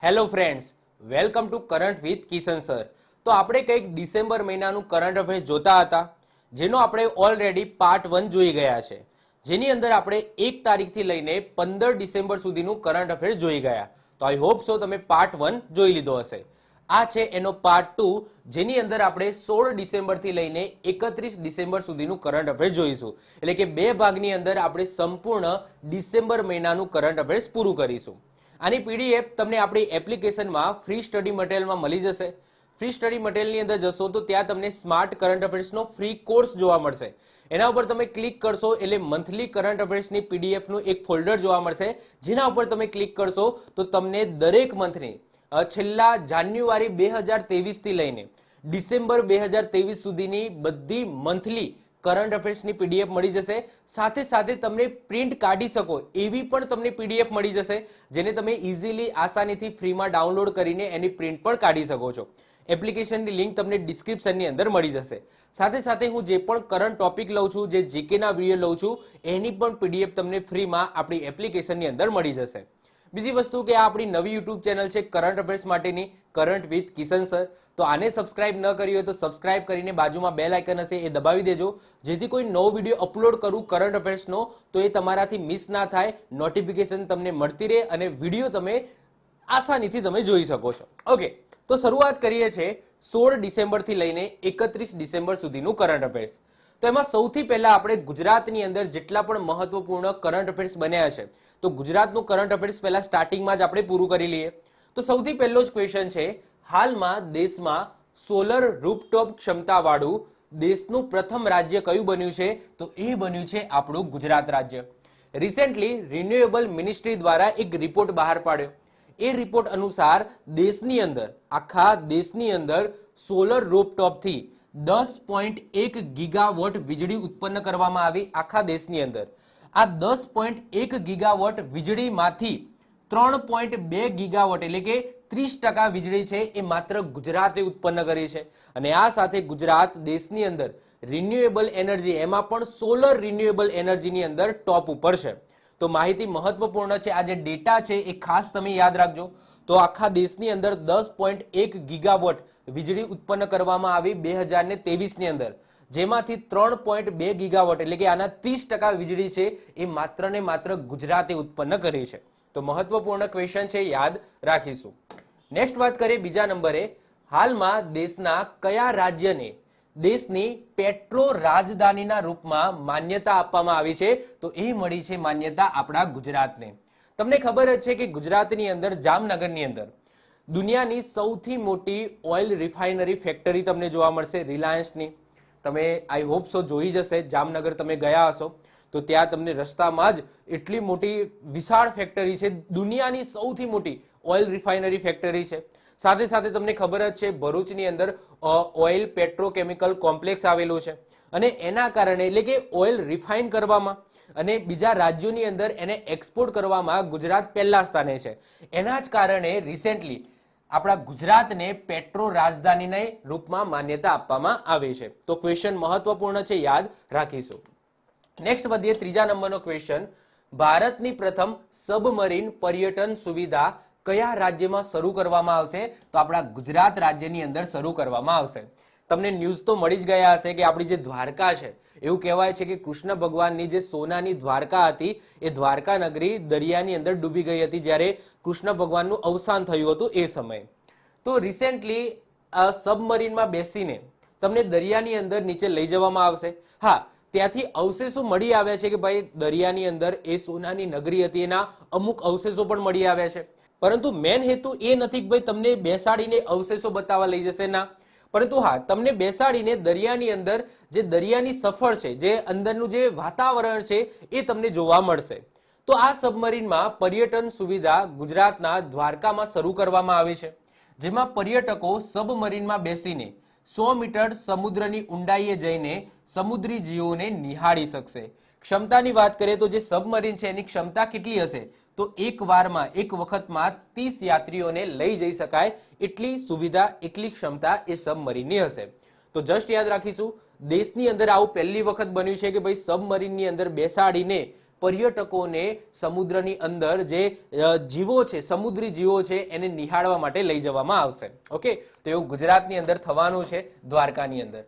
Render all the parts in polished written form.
Hello friends, welcome to current with Kishan sir. તો આપણે કંઈક ડિસેમ્બર મહિનાનું કરંટ અફેર્સ જોતા હતા, જેનો આપણે ઓલરેડી પાર્ટ 1 જોઈ ગયા છે, જેની અંદર આપણે 1 તારીખથી લઈને 15 ડિસેમ્બર સુધીનું કરંટ અફેર્સ જોઈ ગયા. તો આઈ હોપ સો તમે પાર્ટ 1 જોઈ લીધો હશે. આ છે એનો પાર્ટ 2, જેની અંદર આપણે 16 ડિસેમ્બરથી લઈને 31 ડિસેમ્બર સુધીનું કરંટ અફેર્સ જોઈશું. એટલે કે 2 ભાગની અંદર આપણે સંપૂર્ણ ડિસેમ્બર મહિનાનું કરંટ અફેર્સ પૂરું કરીશું. આની પીડીએફ તમને આપણી એપ્લિકેશનમાં ફ્રી સ્ટડી મટીરિયલમાં મળી જશે. ફ્રી સ્ટડી મટીરિયલની અંદર જશો તો ત્યાં તમને સ્માર્ટ કરંટ અફેર્સનો ફ્રી કોર્સ જોવા મળશે. એના ઉપર તમે ક્લિક કરશો એટલે મંથલી કરંટ અફેર્સની પીડીએફનું એક ફોલ્ડર જોવા મળશે. જેના ઉપર તમે ક્લિક કરશો તો તમને દરેક મંથની છેલ્લા જાન્યુઆરી 2023થી લઈને ડિસેમ્બર 2023 સુધીની બધી મંથલી કરંટ અફેર્સની પીડીએફ મળી જશે. સાથે સાથે તમને પ્રિન્ટ કાઢી શકો એવી પણ તમને પીડીએફ મળી જશે, જેને તમે ઇઝીલી આસાનીથી ફ્રીમાં ડાઉનલોડ કરીને એની પ્રિન્ટ પણ કાઢી શકો છો. એપ્લિકેશનની લિંક તમને ડિસ્ક્રિપ્શનની અંદર મળી જશે. સાથે સાથે હું જે પણ કરંટ ટોપિક લઉં છું, જે જીકેના વિડીયો લઉં છું, એની પણ પીડીએફ તમને ફ્રીમાં આપણી એપ્લિકેશનની અંદર મળી જશે. બીજી વસ્તુ કે આ આપણી નવી યુટ્યુબ ચેનલ છે કરંટ અફેર્સ માટેની, કરંટ વિથ કિશન સર. તો આને સબસ્ક્રાઇબ ન કરી હોય તો સબસ્ક્રાઇબ કરીને બાજુમાં બેલ આઇકન હશે એ દબાવી દેજો, જેથી કોઈ નવો વિડીયો અપલોડ કરું કરંટ અફેર્સનો તો એ તમારાથી મિસ ના થાય, નોટિફિકેશન તમને મળતી રહે અને વિડીયો તમે આસાનીથી તમે જોઈ શકો છો. ઓકે, તો શરૂઆત કરીએ છીએ 16 ડિસેમ્બરથી લઈને 31 ડિસેમ્બર સુધીનું કરંટ અફેર્સ. તો એમાં સૌથી પહેલા આપણે ગુજરાતની અંદર જેટલા પણ મહત્વપૂર્ણ કરંટ અફેર્સ બન્યા છે, તો ગુજરાતનું કરંટ અફેર્સ પહેલા સ્ટાર્ટિંગમાં જ આપણે પૂરું કરી લઈએ. તો સૌથી પહેલો જ ક્વેશ્ચન છે, હાલમાં દેશમાં સોલર રૂફટોપ ક્ષમતાવાળું દેશનું પ્રથમ રાજ્ય કયું બન્યું છે? તો એ બન્યું છે આપણું ગુજરાત રાજ્ય. રિસેન્ટલી રિન્યુએબલ મિનિસ્ટ્રી દ્વારા એક રિપોર્ટ બહાર પાડ્યો. એ રિપોર્ટ અનુસાર દેશની અંદર, આખા દેશની અંદર સોલર રૂફટોપથી 10.1 ગીગાવોટ વીજળી ઉત્પન્ન કરવામાં આવી આખા દેશની અંદર. આ 10.1 ગીગાવોટ વીજળીમાંથી 3.2 ગીગાવોટ એટલે કે 30% વીજળી છે એ માત્ર ગુજરાતે ઉત્પન્ન કરી છે. અને આ સાથે ગુજરાત દેશની અંદર રિન્યુએબલ એનર્જી, એમાં પણ સોલર રિન્યુએબલ એનર્જીની અંદર ટોપ ઉપર છે. તો માહિતી મહત્વપૂર્ણ છે, આ જે ડેટા છે એ ખાસ તમે યાદ રાખજો. તો આખા દેશની અંદર 10.1 ગીગાવોટ વીજળી ઉત્પન્ન કરવામાં આવી 2023ની અંદર, જેમાંથી 3.2 ગીગાવોટ એટલે કે આના 30% વીજળી છે એ માત્ર ને માત્ર ગુજરાતે ઉત્પન્ન કરી છે. તો મહત્વપૂર્ણ ક્વેશ્ચન છે, યાદ રાખીશું. નેક્સ્ટ વાત કરીએ બીજા નંબરે, હાલમાં દેશના કયા રાજ્યને દેશની પેટ્રો રાજધાનીના રૂપમાં માન્યતા આપવામાં આવી છે? તો એ મળી છે માન્યતા આપણા ગુજરાતને. તમને ખબર જ છે કે ગુજરાતની અંદર જામનગરની અંદર દુનિયાની સૌથી મોટી ઓઇલ રિફાઇનરી ફેક્ટરી તમને જોવા મળશે, રિલાયન્સની. તમે આઈ હોપ સો જોઈ જશે, જામનગર તમે ગયા હશો તો ત્યાં તમને રસ્તામાં જ એટલી મોટી વિશાળ ફેક્ટરી છે, દુનિયાની સૌથી મોટી ઓઇલ રિફાઇનરી ફેક્ટરી છે. સાથે સાથે તમને ખબર જ છે ભરૂચની અંદર ઓઇલ પેટ્રોકેમિકલ કોમ્પ્લેક્સ આવેલું છે, અને એના કારણે એટલે કે ઓઇલ રિફાઇન કરવામાં અને બીજા રાજ્યોની અંદર એને એક્સપોર્ટ કરવામાં ગુજરાત પહેલા સ્થાને છે. એના જ કારણે રિસેન્ટલી આપણા ગુજરાતને પેટ્રો રાજધાનીના રૂપમાં માન્યતા આપવામાં આવી છે. તો ક્વેશ્ચન મહત્વપૂર્ણ છે, યાદ રાખીશું. નેક્સ્ટ વધીએ ત્રીજા નંબરનો ક્વેશ્ચન, ભારતની પ્રથમ સબમરીન પર્યટન સુવિધા કયા રાજ્યમાં શરૂ કરવામાં આવશે? તો આપણા ગુજરાત રાજ્યની અંદર શરૂ કરવામાં આવશે. તમને ન્યૂઝ તો મળી જ ગયા હશે કે આપણી જે દ્વારકા છે, એવું કહેવાય છે કે કૃષ્ણ ભગવાનની જે સોનાની દ્વારકા હતી એ દ્વારકા નગરી દરિયાની અંદર ડૂબી ગઈ હતી જ્યારે કૃષ્ણ ભગવાનનું અવસાન થયું હતું એ સમયે. તો રિસેન્ટલી સબમરીનમાં બેસીને તમને દરિયાની અંદર નીચે લઈ જવામાં આવશે. હા, ત્યાંથી અવશેષો મળી આવ્યા છે કે ભાઈ દરિયાની અંદર એ સોનાની નગરી હતી, એના અમુક અવશેષો પણ મળી આવ્યા છે. પરંતુ મેન હેતુ એ નથી કે ભાઈ તમને બેસાડીને અવશેષો બતાવવા લઈ જશે, ના. પરંતુ હા, તમને બેસાડીને દરિયાની અંદર જે દરિયાની સફર છે, જે અંદરનું જે વાતાવરણ છે એ તમને જોવા મળશે. તો આ સબમરીનમાં પર્યટન સુવિધા ગુજરાતના દ્વારકામાં શરૂ કરવામાં આવી છે, જેમાં પર્યટકો સબમરીનમાં બેસીને 100 મીટર સમુદ્રની ઊંડાઈએ જઈને સમુદ્રી જીવોને નિહાળી શકશે. ક્ષમતાની વાત કરીએ તો જે સબમરીન છે એની ક્ષમતા કેટલી હશે? તો એક વારમાં, એક વખતમાં 30 યાત્રીઓને લઈ જઈ શકાય એટલી સુવિધા, એટલી ક્ષમતા એ સબમરીનની હશે. તો જસ્ટ યાદ રાખીશું, દેશની અંદર આવું પહેલી વખત બન્યું છે કે ભાઈ સબમરીનની અંદર બેસાડીને પર્યટકોને સમુદ્રની અંદર જે જીવો છે, સમુદ્રી જીવો છે, એને નિહાળવા માટે લઈ જવામાં આવશે. ઓકે, તો એવું ગુજરાતની અંદર થવાનું છે, દ્વારકાની અંદર.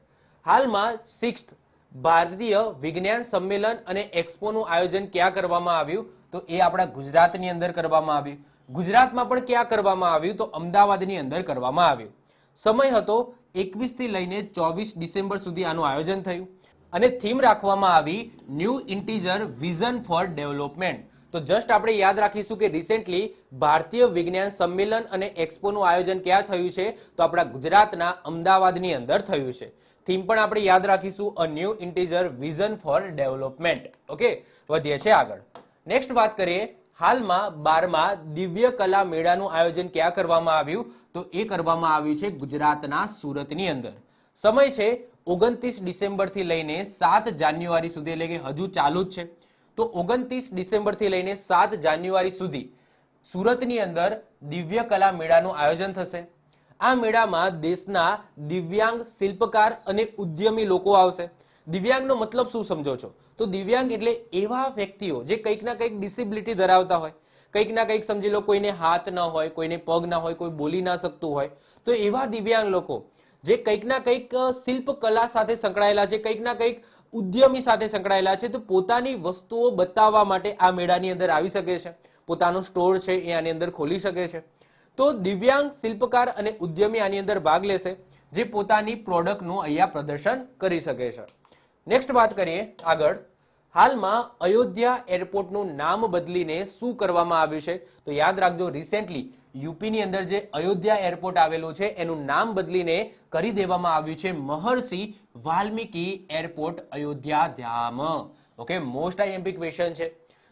હાલમાં 6th ભારતીય વિજ્ઞાન સંમેલન અને એક્સપોનું આયોજન ક્યાં કરવામાં આવ્યું? તો એ આપણા ગુજરાતની અંદર કરવામાં આવ્યું. ગુજરાતમાં પણ ક્યાં કરવામાં આવ્યું? તો અમદાવાદની અંદર કરવામાં આવ્યું. સમય હતો 21 થી લઈને 24 ડિસેમ્બર સુધી આનું આયોજન થયું અને થીમ રાખવામાં આવી new integer vision four development. તો જસ્ટ આપણે યાદ રાખીશું કે રિસેન્ટલી ભારતીય વિજ્ઞાન સંમેલન અને એક્સપોનું આયોજન ક્યાં થયું છે? તો આપણા ગુજરાતના અમદાવાદની અંદર થયું છે. થીમ પણ આપણે યાદ રાખીશું, a new integer vision four development. Okay, વધીએ છે આગળ. નેક્સ્ટ વાત કરીએ, હાલમાં 12મા દિવ્ય કલા મેળાનું આયોજન ક્યાં કરવામાં આવ્યું? તો એ કરવામાં આવ્યું છે ગુજરાતના સુરતની અંદર. સમય છે 29 ડિસેમ્બરથી લઈને 7 જાન્યુઆરી સુધી, એટલે કે હજુ ચાલુ જ છે. તો 29 ડિસેમ્બરથી લઈને 7 જાન્યુઆરી સુધી સુરતની અંદર દિવ્ય કલા મેળાનું આયોજન થશે. આ મેળામાં દેશના દિવ્યાંગ શિલ્પકાર અને ઉદ્યમી લોકો આવશે. દિવ્યાંગનો મતલબ શું સમજો છો? તો દિવ્યાંગ એટલે એવા વ્યક્તિઓ જે કંઈક ના કંઈક ડિસેબિલિટી ધરાવતા હોય, કંઈક ના કંઈક સમજી લો, કોઈને હાથ ન હોય, કોઈને પગ ના હોય, કોઈ બોલી ના શકતું હોય, તો એવા દિવ્યાંગ લોકો જે કંઈક ના કંઈક શિલ્પ કલા સાથે સંકળાયેલા છે, કંઈક ના કંઈક ઉદ્યમી સાથે સંકળાયેલા છે, તો પોતાની વસ્તુઓ બતાવવા માટે આ મેળાની અંદર આવી શકે છે. પોતાનો સ્ટોર છે એ આની અંદર ખોલી શકે છે. તો દિવ્યાંગ શિલ્પકાર અને ઉદ્યમી આની અંદર ભાગ લેશે, જે પોતાની પ્રોડક્ટનું અહીંયા પ્રદર્શન કરી શકે છે. નેક્સ્ટ વાત કરીએ આગળ. હાલમાં અયોધ્યા એરપોર્ટનું નામ બદલીને શું કરવામાં આવ્યું છે? તો યાદ રાખજો, રિસેન્ટલી યુપીની અંદર જે અયોધ્યા એરપોર્ટ આવેલું છે એનું નામ બદલીને કરી દેવામાં આવ્યું છે મહર્ષિ વાલ્મીકી એરપોર્ટ અયોધ્યા ધામ. ઓકે, મોસ્ટ આઈએમપી ક્વેશ્ચન છે.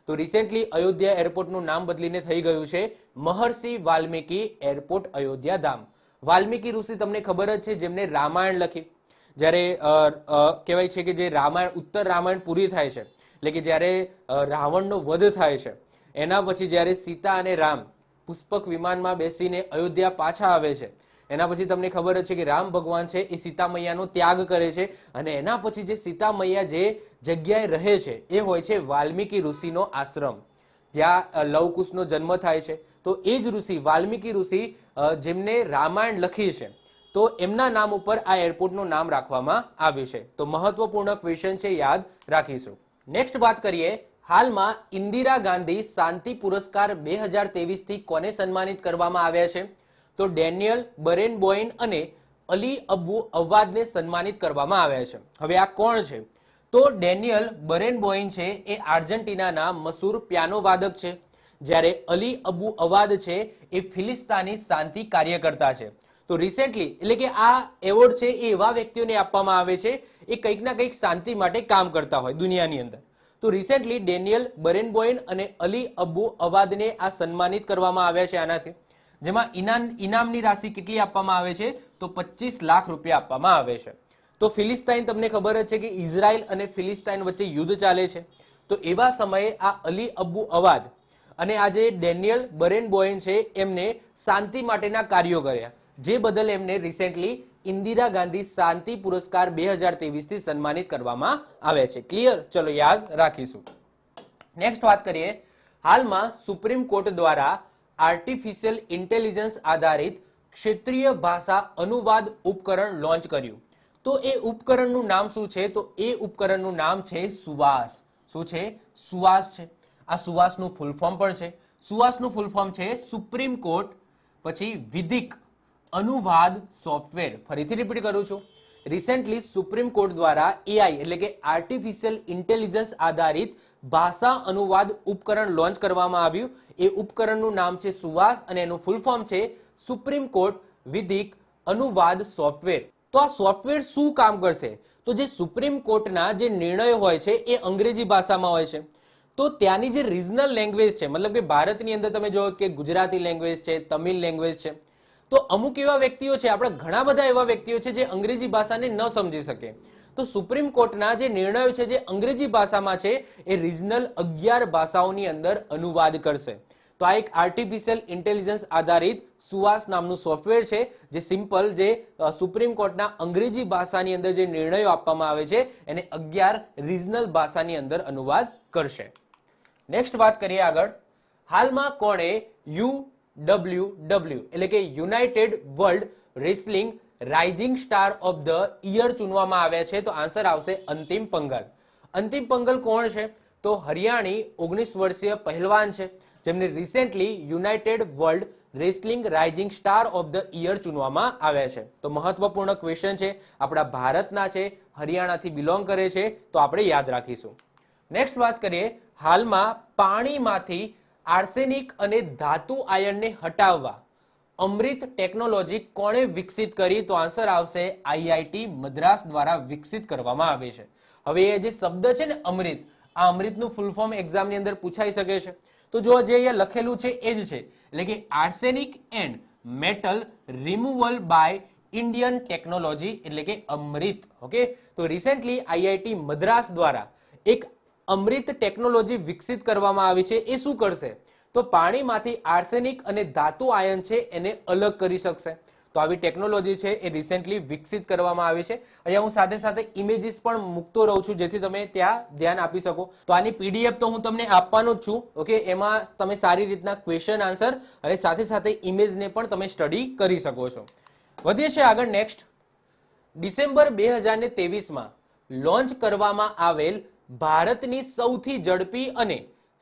તો રિસેન્ટલી અયોધ્યા એરપોર્ટનું નામ બદલીને થઈ ગયું છે મહર્ષિ વાલ્મીકી એરપોર્ટ અયોધ્યા ધામ. વાલ્મીકી ઋષિ તમને ખબર જ છે, જેમને રામાયણ લખી. જ્યારે કહેવાય છે કે જે રામાયણ, ઉત્તર રામાયણ પૂરી થાય છે, એટલે કે જ્યારે રાવણનો વધ થાય છે, એના પછી જ્યારે સીતા અને રામ પુષ્પક વિમાનમાં બેસીને અયોધ્યા પાછા આવે છે, એના પછી તમને ખબર જ છે કે રામ ભગવાન છે એ સીતા મૈયાનો ત્યાગ કરે છે અને એના પછી જે સીતા મૈયા જે જગ્યાએ રહે છે એ હોય છે વાલ્મીકી ઋષિનો આશ્રમ, જ્યાં લવકુશનો જન્મ થાય છે. તો એ જ ઋષિ વાલ્મીકી ઋષિ જેમને રામાયણ લખી છે, તો એમના નામ ઉપર આ એરપોર્ટનું નામ રાખવામાં આવ્યું છે. તો મહત્વપૂર્ણ ક્વેશ્ચન છે, યાદ રાખીશું. નેક્સ્ટ વાત કરીએ, હાલમાં ઇન્દિરા ગાંધી શાંતિ પુરસ્કાર 2023 થી કોને સન્માનિત કરવામાં આવ્યા છે? તો ડેનિયલ બરેનબોઇન અને અલી અબુ અવાદને સન્માનિત કરવામાં આવ્યા છે. હવે આ કોણ છે? તો ડેનિયલ બરેનબોઇન છે એ આર્જેન્ટિનાના મશહૂર પિયાનો વાદક છે, જ્યારે અલી અબુ અવાદ છે એ ફિલિસ્તીની શાંતિ કાર્યકર્તા છે. તો રિસેન્ટલી, એટલે કે આ એવોર્ડ છે એ એવા વ્યક્તિઓને આપવામાં આવે છે એ કંઈક ના કંઈક શાંતિ માટે કામ કરતા હોય દુનિયાની અંદર. તો રિસેન્ટલી ડેનિયલ બરેનબોઇન અને અલી અબુ અવાદને આ સન્માનિત કરવામાં આવ્યા છે આનાથી, જેમાં ઇનામની રાશિ કેટલી આપવામાં આવે છે? તો 25 લાખ રૂપિયા આપવામાં આવે છે. તો ફિલિસ્તીન, તમને ખબર જ છે કે ઇઝરાયલ અને ફિલિસ્તીન વચ્ચે યુદ્ધ ચાલે છે. તો એવા સમયે આ અલી અબુ અવાદ અને આ જે ડેનિયલ બરેનબોઇન છે એમને શાંતિ માટેના કાર્યો કર્યા, જે બદલ એમને રિસેન્ટલી ઇન્દિરા ગાંધી શાંતિ પુરસ્કાર 2023 થી સન્માનિત કરવામાં આવ્યા છે. ક્લિયર? ચલો યાદ રાખીશું. નેક્સ્ટ વાત કરીએ, હાલમાં સુપ્રીમ કોર્ટ દ્વારા આર્ટિફિશિયલ ઇન્ટેલિજન્સ આધારિત ક્ષેત્રીય ભાષા અનુવાદ ઉપકરણ લોન્ચ કર્યું. તો એ ઉપકરણનું નામ શું છે? તો એ ઉપકરણનું નામ છે સુવાસ. શું છે? સુવાસ છે. આ સુવાસનું ફૂલ ફોર્મ પણ છે. સુવાસનું ફૂલ ફોર્મ છે સુપ્રીમ કોર્ટ પછી વિધિક અનુવાદ સોફ્ટવેર. ફરીથી રિપીટ કરું છું, રિસેન્ટલી સુપ્રીમ કોર્ટ દ્વારા એઆઈ એટલે કે આર્ટિફિશિયલ ઇન્ટેલિજન્સ આધારિત ભાષા અનુવાદ ઉપકરણ લોન્ચ કરવામાં આવ્યું. એ ઉપકરણનું નામ છે સુવાસ અને એનું ફૂલ ફોર્મ છે સુપ્રીમ કોર્ટ વિધિક અનુવાદ સોફ્ટવેર. તો આ સોફ્ટવેર શું કામ કરશે? તો જે સુપ્રીમ કોર્ટના જે નિર્ણયો હોય છે એ અંગ્રેજી ભાષામાં હોય છે. તો ત્યાંની જે રિજનલ લેંગ્વેજ છે, મતલબ કે ભારતની અંદર તમે જો કે ગુજરાતી લેંગ્વેજ છે, તમિલ લેંગ્વેજ છે, તો અમુક એવા વ્યક્તિઓ છે, આપણા ઘણા બધા એવા વ્યક્તિઓ છે જે અંગ્રેજી ભાષાને ન સમજી શકે. તો સુપ્રીમ કોર્ટના જે નિર્ણયો છે જે અંગ્રેજી ભાષામાં છે એ રિજનલ 11 ભાષાઓની અંદર અનુવાદ કરશે. તો આ એક આર્ટિફિશિયલ ઇન્ટેલિજન્સ આધારિત સુવાસ નામનું સોફ્ટવેર છે, જે સિમ્પલ જે સુપ્રીમ કોર્ટના અંગ્રેજી ભાષાની અંદર જે નિર્ણયો આપવામાં આવે છે એને 11 રિજનલ ભાષાની અંદર અનુવાદ કરશે. નેક્સ્ટ વાત કરીએ આગળ. હાલમાં કોણે UWW એટલે કે United World Wrestling rising star of the year ચૂનવામાં આવ્યા છે? તો આન્સર આવશે અંતિમ પંગલ. અંતિમ પંગલ કોણ છે? તો હરિયાણી 19 વર્ષીય પહેલવાન છે જેમને recently United World Wrestling rising star of the year ચૂનવામાં આવ્યા છે. તો મહત્વપૂર્ણ ક્વેશ્ચન છે, આપણા ભારતના છે, હરિયાણાથી બિલોંગ કરે છે, તો આપણે યાદ રાખીશું. નેક્સ્ટ વાત કરીએ. હાલમાં પાણીમાંથી આર્સેનિક અને ધાતુ આયનને હટાવવા અમૃત ટેકનોલોજી કોણે વિકસિત કરી? તો આન્સર આવશે આઈઆઈટી મદ્રાસ દ્વારા વિકસિત કરવામાં આવી છે. હવે એ જે શબ્દ છે ને અમૃત, આ અમૃતનું ફૂલ ફોર્મ એક્ઝામની અંદર પૂછાઈ શકે છે. તો જો જે અહીંયા લખેલું છે એ જ છે, એટલે કે arsenic and metal removal by Indian technology એટલે કે અમૃત. ઓકે, તો રિસેન્ટલી આઈઆઈટી મદ્રાસ દ્વારા એક અમૃત ટેકનોલોજી વિકસિત કરવામાં આવી છે. એ શું કરશે? તો પાણીમાંથી આર્સેનિક અને ધાતુ આયન છે એને અલગ કરી શકશે. તો આવી ટેકનોલોજી છે એ રિસેન્ટલી વિકસિત કરવામાં આવી છે. અહીંયા હું સાથે સાથે ઇમેજીસ પણ મૂકતો રહું છું જેથી તમે ત્યાં ધ્યાન આપી શકો. તો આની પીડીએફ તો હું તમને આપવાનો જ છું. ઓકે, એમાં તમે સારી રીતના ક્વેશ્ચન આન્સર અને સાથે સાથે ઇમેજને પણ તમે સ્ટડી કરી શકો છો. વધીએ છે આગળ. નેક્સ્ટ, ડિસેમ્બર 2023માં લોન્ચ કરવામાં આવેલ ભારતની સૌથી ઝડપી અને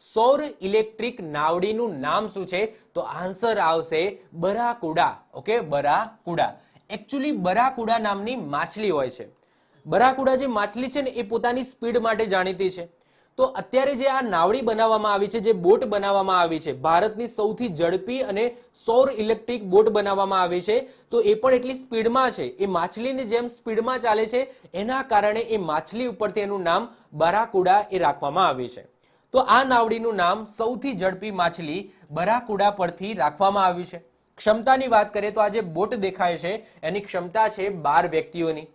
સૌર ઇલેક્ટ્રિક નાવડીનું નામ શું છે? તો આન્સર આવશે બરાકુડા. ઓકે, બરાકુડા. એકચ્યુઅલી બરાકુડા નામની માછલી હોય છે. બરાકુડા જે માછલી છે ને એ પોતાની સ્પીડ માટે જાણીતી છે. તો અત્યારે જે આ નાવડી બનાવવામાં આવી છે, જે બોટ બનાવવામાં આવી છે, ભારતની સૌથી ઝડપી અને સૌર ઇલેક્ટ્રિક બોટ બનાવવામાં આવી છે, તો એ પણ એટલી સ્પીડમાં છે, એ માછલીની જેમ સ્પીડમાં ચાલે છે. એના કારણે એ માછલી ઉપરથી એનું નામ બરાકુડા એ રાખવામાં આવ્યું છે. તો આ નાવડીનું નામ સૌથી ઝડપી માછલી બરાકુડા પરથી રાખવામાં આવ્યું છે. ક્ષમતાની વાત કરીએ તો આ જે બોટ દેખાય છે એની ક્ષમતા છે 12 વ્યક્તિઓની.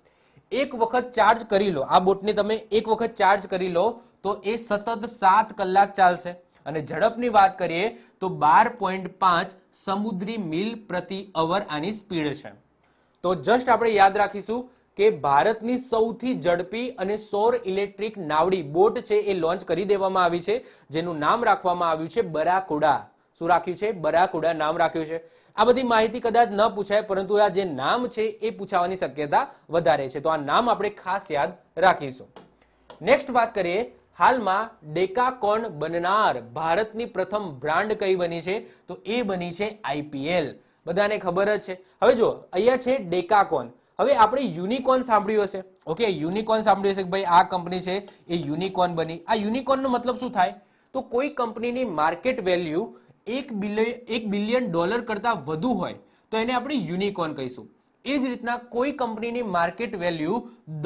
એક વખત ચાર્જ કરી લો, આ બોટને તમે એક વખત ચાર્જ કરી લો તો એ સતત 7 કલાક ચાલશે. અને ઝડપની વાત કરીએ તો 12.5 સમુદ્રી મીલ પ્રતિ અવર આની સ્પીડ છે. તો જસ્ટ આપણે યાદ રાખીશું કે ભારતની સૌથી ઝડપી અને સૌર ઇલેક્ટ્રિક નાવડી બોટ છે એ લોન્ચ કરી દેવામાં આવી છે જેનું નામ રાખવામાં આવ્યું છે બરાકુડા. શું રાખ્યું છે? બરાકુડા નામ રાખ્યું છે. આ બધી માહિતી કદાચ ન પૂછાય પરંતુ આ જે નામ છે એ પૂછાવાની શક્યતા વધારે છે. તો આ નામ આપણે ખાસ યાદ રાખીશું. નેક્સ્ટ વાત કરીએ. હાલમાં ડેકાકોન બનનાર ભારતની પ્રથમ બ્રાન્ડ કઈ બની છે? તો એ બની છે આઈપીએલ. બધાને ખબર જ છે. હવે જો અહીંયા છે ડેકાકોન. હવે આપણે યુનિકોર્ન સાંભળ્યું હશે. ઓકે, યુનિકોર્ન સાંભળ્યું હશે કે ભાઈ આ કંપની છે એ યુનિકોર્ન બની. આ યુનિકોર્નનો મતલબ શું થાય? તો કોઈ કંપનીની માર્કેટ વેલ્યુ $1 બિલિયન કરતા વધુ હોય તો એને આપણે યુનિકોર્ન કહીશું. એ જ રીતના કોઈ કંપનીની માર્કેટ વેલ્યુ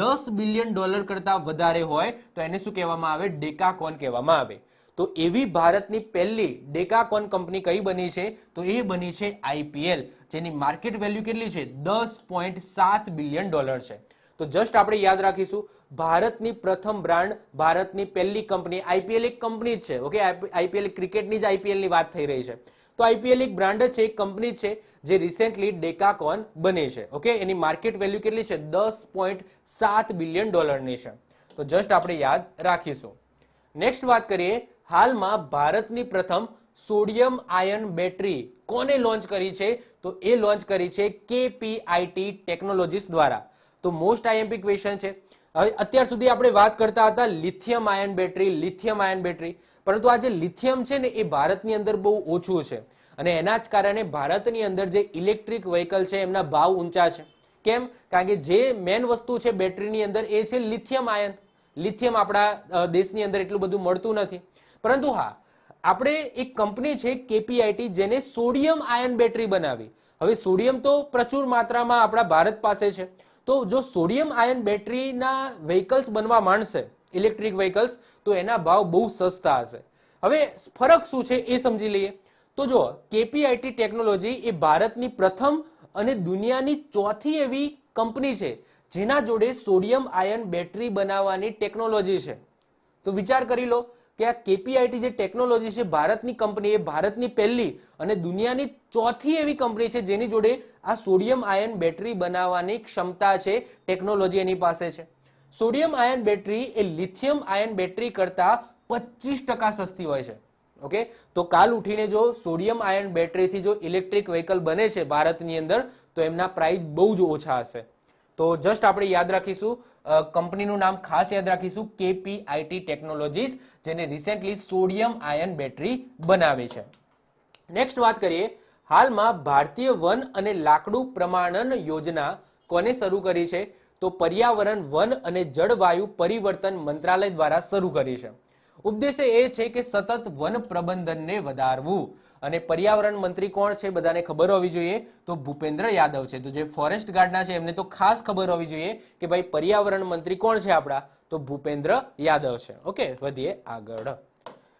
$10 બિલિયન કરતા વધારે હોય તો એને શું કહેવામાં આવે? ડેકાકોન કહેવામાં આવે. તો એવી ભારતની પહેલી ડેકાકોન કંપની કઈ બની છે? તો એ બની છે આઈપીએલ, જેની માર્કેટ વેલ્યુ કેટલી છે? $10.7 બિલિયન છે. તો જસ્ટ આપણે યાદ રાખીશું ભારતની પ્રથમ બ્રાન્ડ, ભારતની પહેલી કંપની. આઈપીએલ એક કંપની જ છે. ઓકે, આઈપીએલ ક્રિકેટની જ આઈપીએલ ની વાત થઈ રહી છે. તો આઈપીએલ એક બ્રાન્ડ જ છે, એક કંપની છે જે રિસેન્ટલી ડેકાકોન બની છે. ઓકે, એની માર્કેટ વેલ્યુ કેટલી છે? $10.7 બિલિયન ની છે. તો જસ્ટ આપણે યાદ રાખીશું. નેક્સ્ટ વાત કરીએ. હાલમાં ભારતની પ્રથમ સોડિયમ આયન બેટરી કોને લોન્ચ કરી છે? તો એ લોન્ચ કરી છે કેપીઆઈટી ટેકનોલોજીસ દ્વારા. તો મોસ્ટ આઈએમપી ક્વેશ્ચન છે. હવે અત્યાર સુધી આપણે વાત કરતા હતા લિથિયમ આયન બેટરી, પરંતુ આ જે લિથિયમ છે ને એ ભારતની અંદર બહુ ઓછું છે અને એના જ કારણે ભારતની અંદર જે ઇલેક્ટ્રિક વ્હીકલ છે એમના ભાવ ઊંચા છે. કેમ? કારણ કે જે મેન વસ્તુ છે બેટરીની અંદર એ છે લિથિયમ આયન. લિથિયમ આપણા દેશની અંદર એટલું બધું મળતું નથી. પરંતુ હા, આપણે એક કંપની છે કેપીઆઈટી જેને સોડિયમ આયન બેટરી બનાવી. હવે સોડિયમ તો પ્રચુર માત્રામાં આપણા ભારત પાસે છે. તો જો સોડિયમ આયન બેટરીના વ્હીકલ્સ બનવા માંડશે, ઇલેક્ટ્રિક વ્હીકલ્સ, તો એના ભાવ બહુ સસ્તા હશે. હવે ફરક શું છે એ સમજી લઈએ. તો જો કેપીઆઈટી ટેકનોલોજી એ ભારતની પ્રથમ અને દુનિયાની ચોથી એવી કંપની છે જેના જોડે સોડિયમ આયન બેટરી બનાવવાની ટેકનોલોજી છે. તો વિચાર કરી લો કે આ કેપીઆઈટી જે ટેકનોલોજી છે ભારતની કંપની, એ ભારતની પહેલી અને દુનિયાની ચોથી એવી કંપની છે જેની જોડે આ સોડિયમ આયન બેટરી બનાવવાની ક્ષમતા છે, ટેકનોલોજી એની પાસે છે. સોડિયમ આયન બેટરી એ લિથિયમ આયન બેટરી કરતા 25% સસ્તી હોય છે. ઓકે, તો કાલ ઉઠીને જો સોડિયમ આયન બેટરીથી જો ઇલેક્ટ્રિક વ્હીકલ બને છે ભારતની અંદર તો એમના પ્રાઇસ બહુ જ ઓછા હશે. તો જસ્ટ આપણે યાદ રાખીશું, કંપનીનું નામ ખાસ યાદ રાખીશું, KPIT ટેકનોલોજીસ, જેને રિસેન્ટલી સોડિયમ આયન બેટરી બનાવી છે. નેક્સ્ટ વાત કરીએ, હાલમાં ભારતીય વન અને લાકડું પ્રમાણન યોજના કોને શરૂ કરી છે? તો પર્યાવરણ, વન અને જળવાયુ પરિવર્તન મંત્રાલય દ્વારા શરૂ કરી છે. ઉદ્દેશ્ય એ છે કે સતત વન પ્રબંધનને વધારવું. અને પર્યાવરણ મંત્રી કોણ છે? બધાને ખબર હોવી જોઈએ, તો ભૂપેન્દ્ર યાદવ છે. તો જે ફોરેસ્ટ ગાર્ડના છે એમને તો ખાસ ખબર હોવી જોઈએ કે ભાઈ પર્યાવરણ મંત્રી કોણ છે આપણા? તો ભૂપેન્દ્ર યાદવ છે. ઓકે, વધીએ આગળ.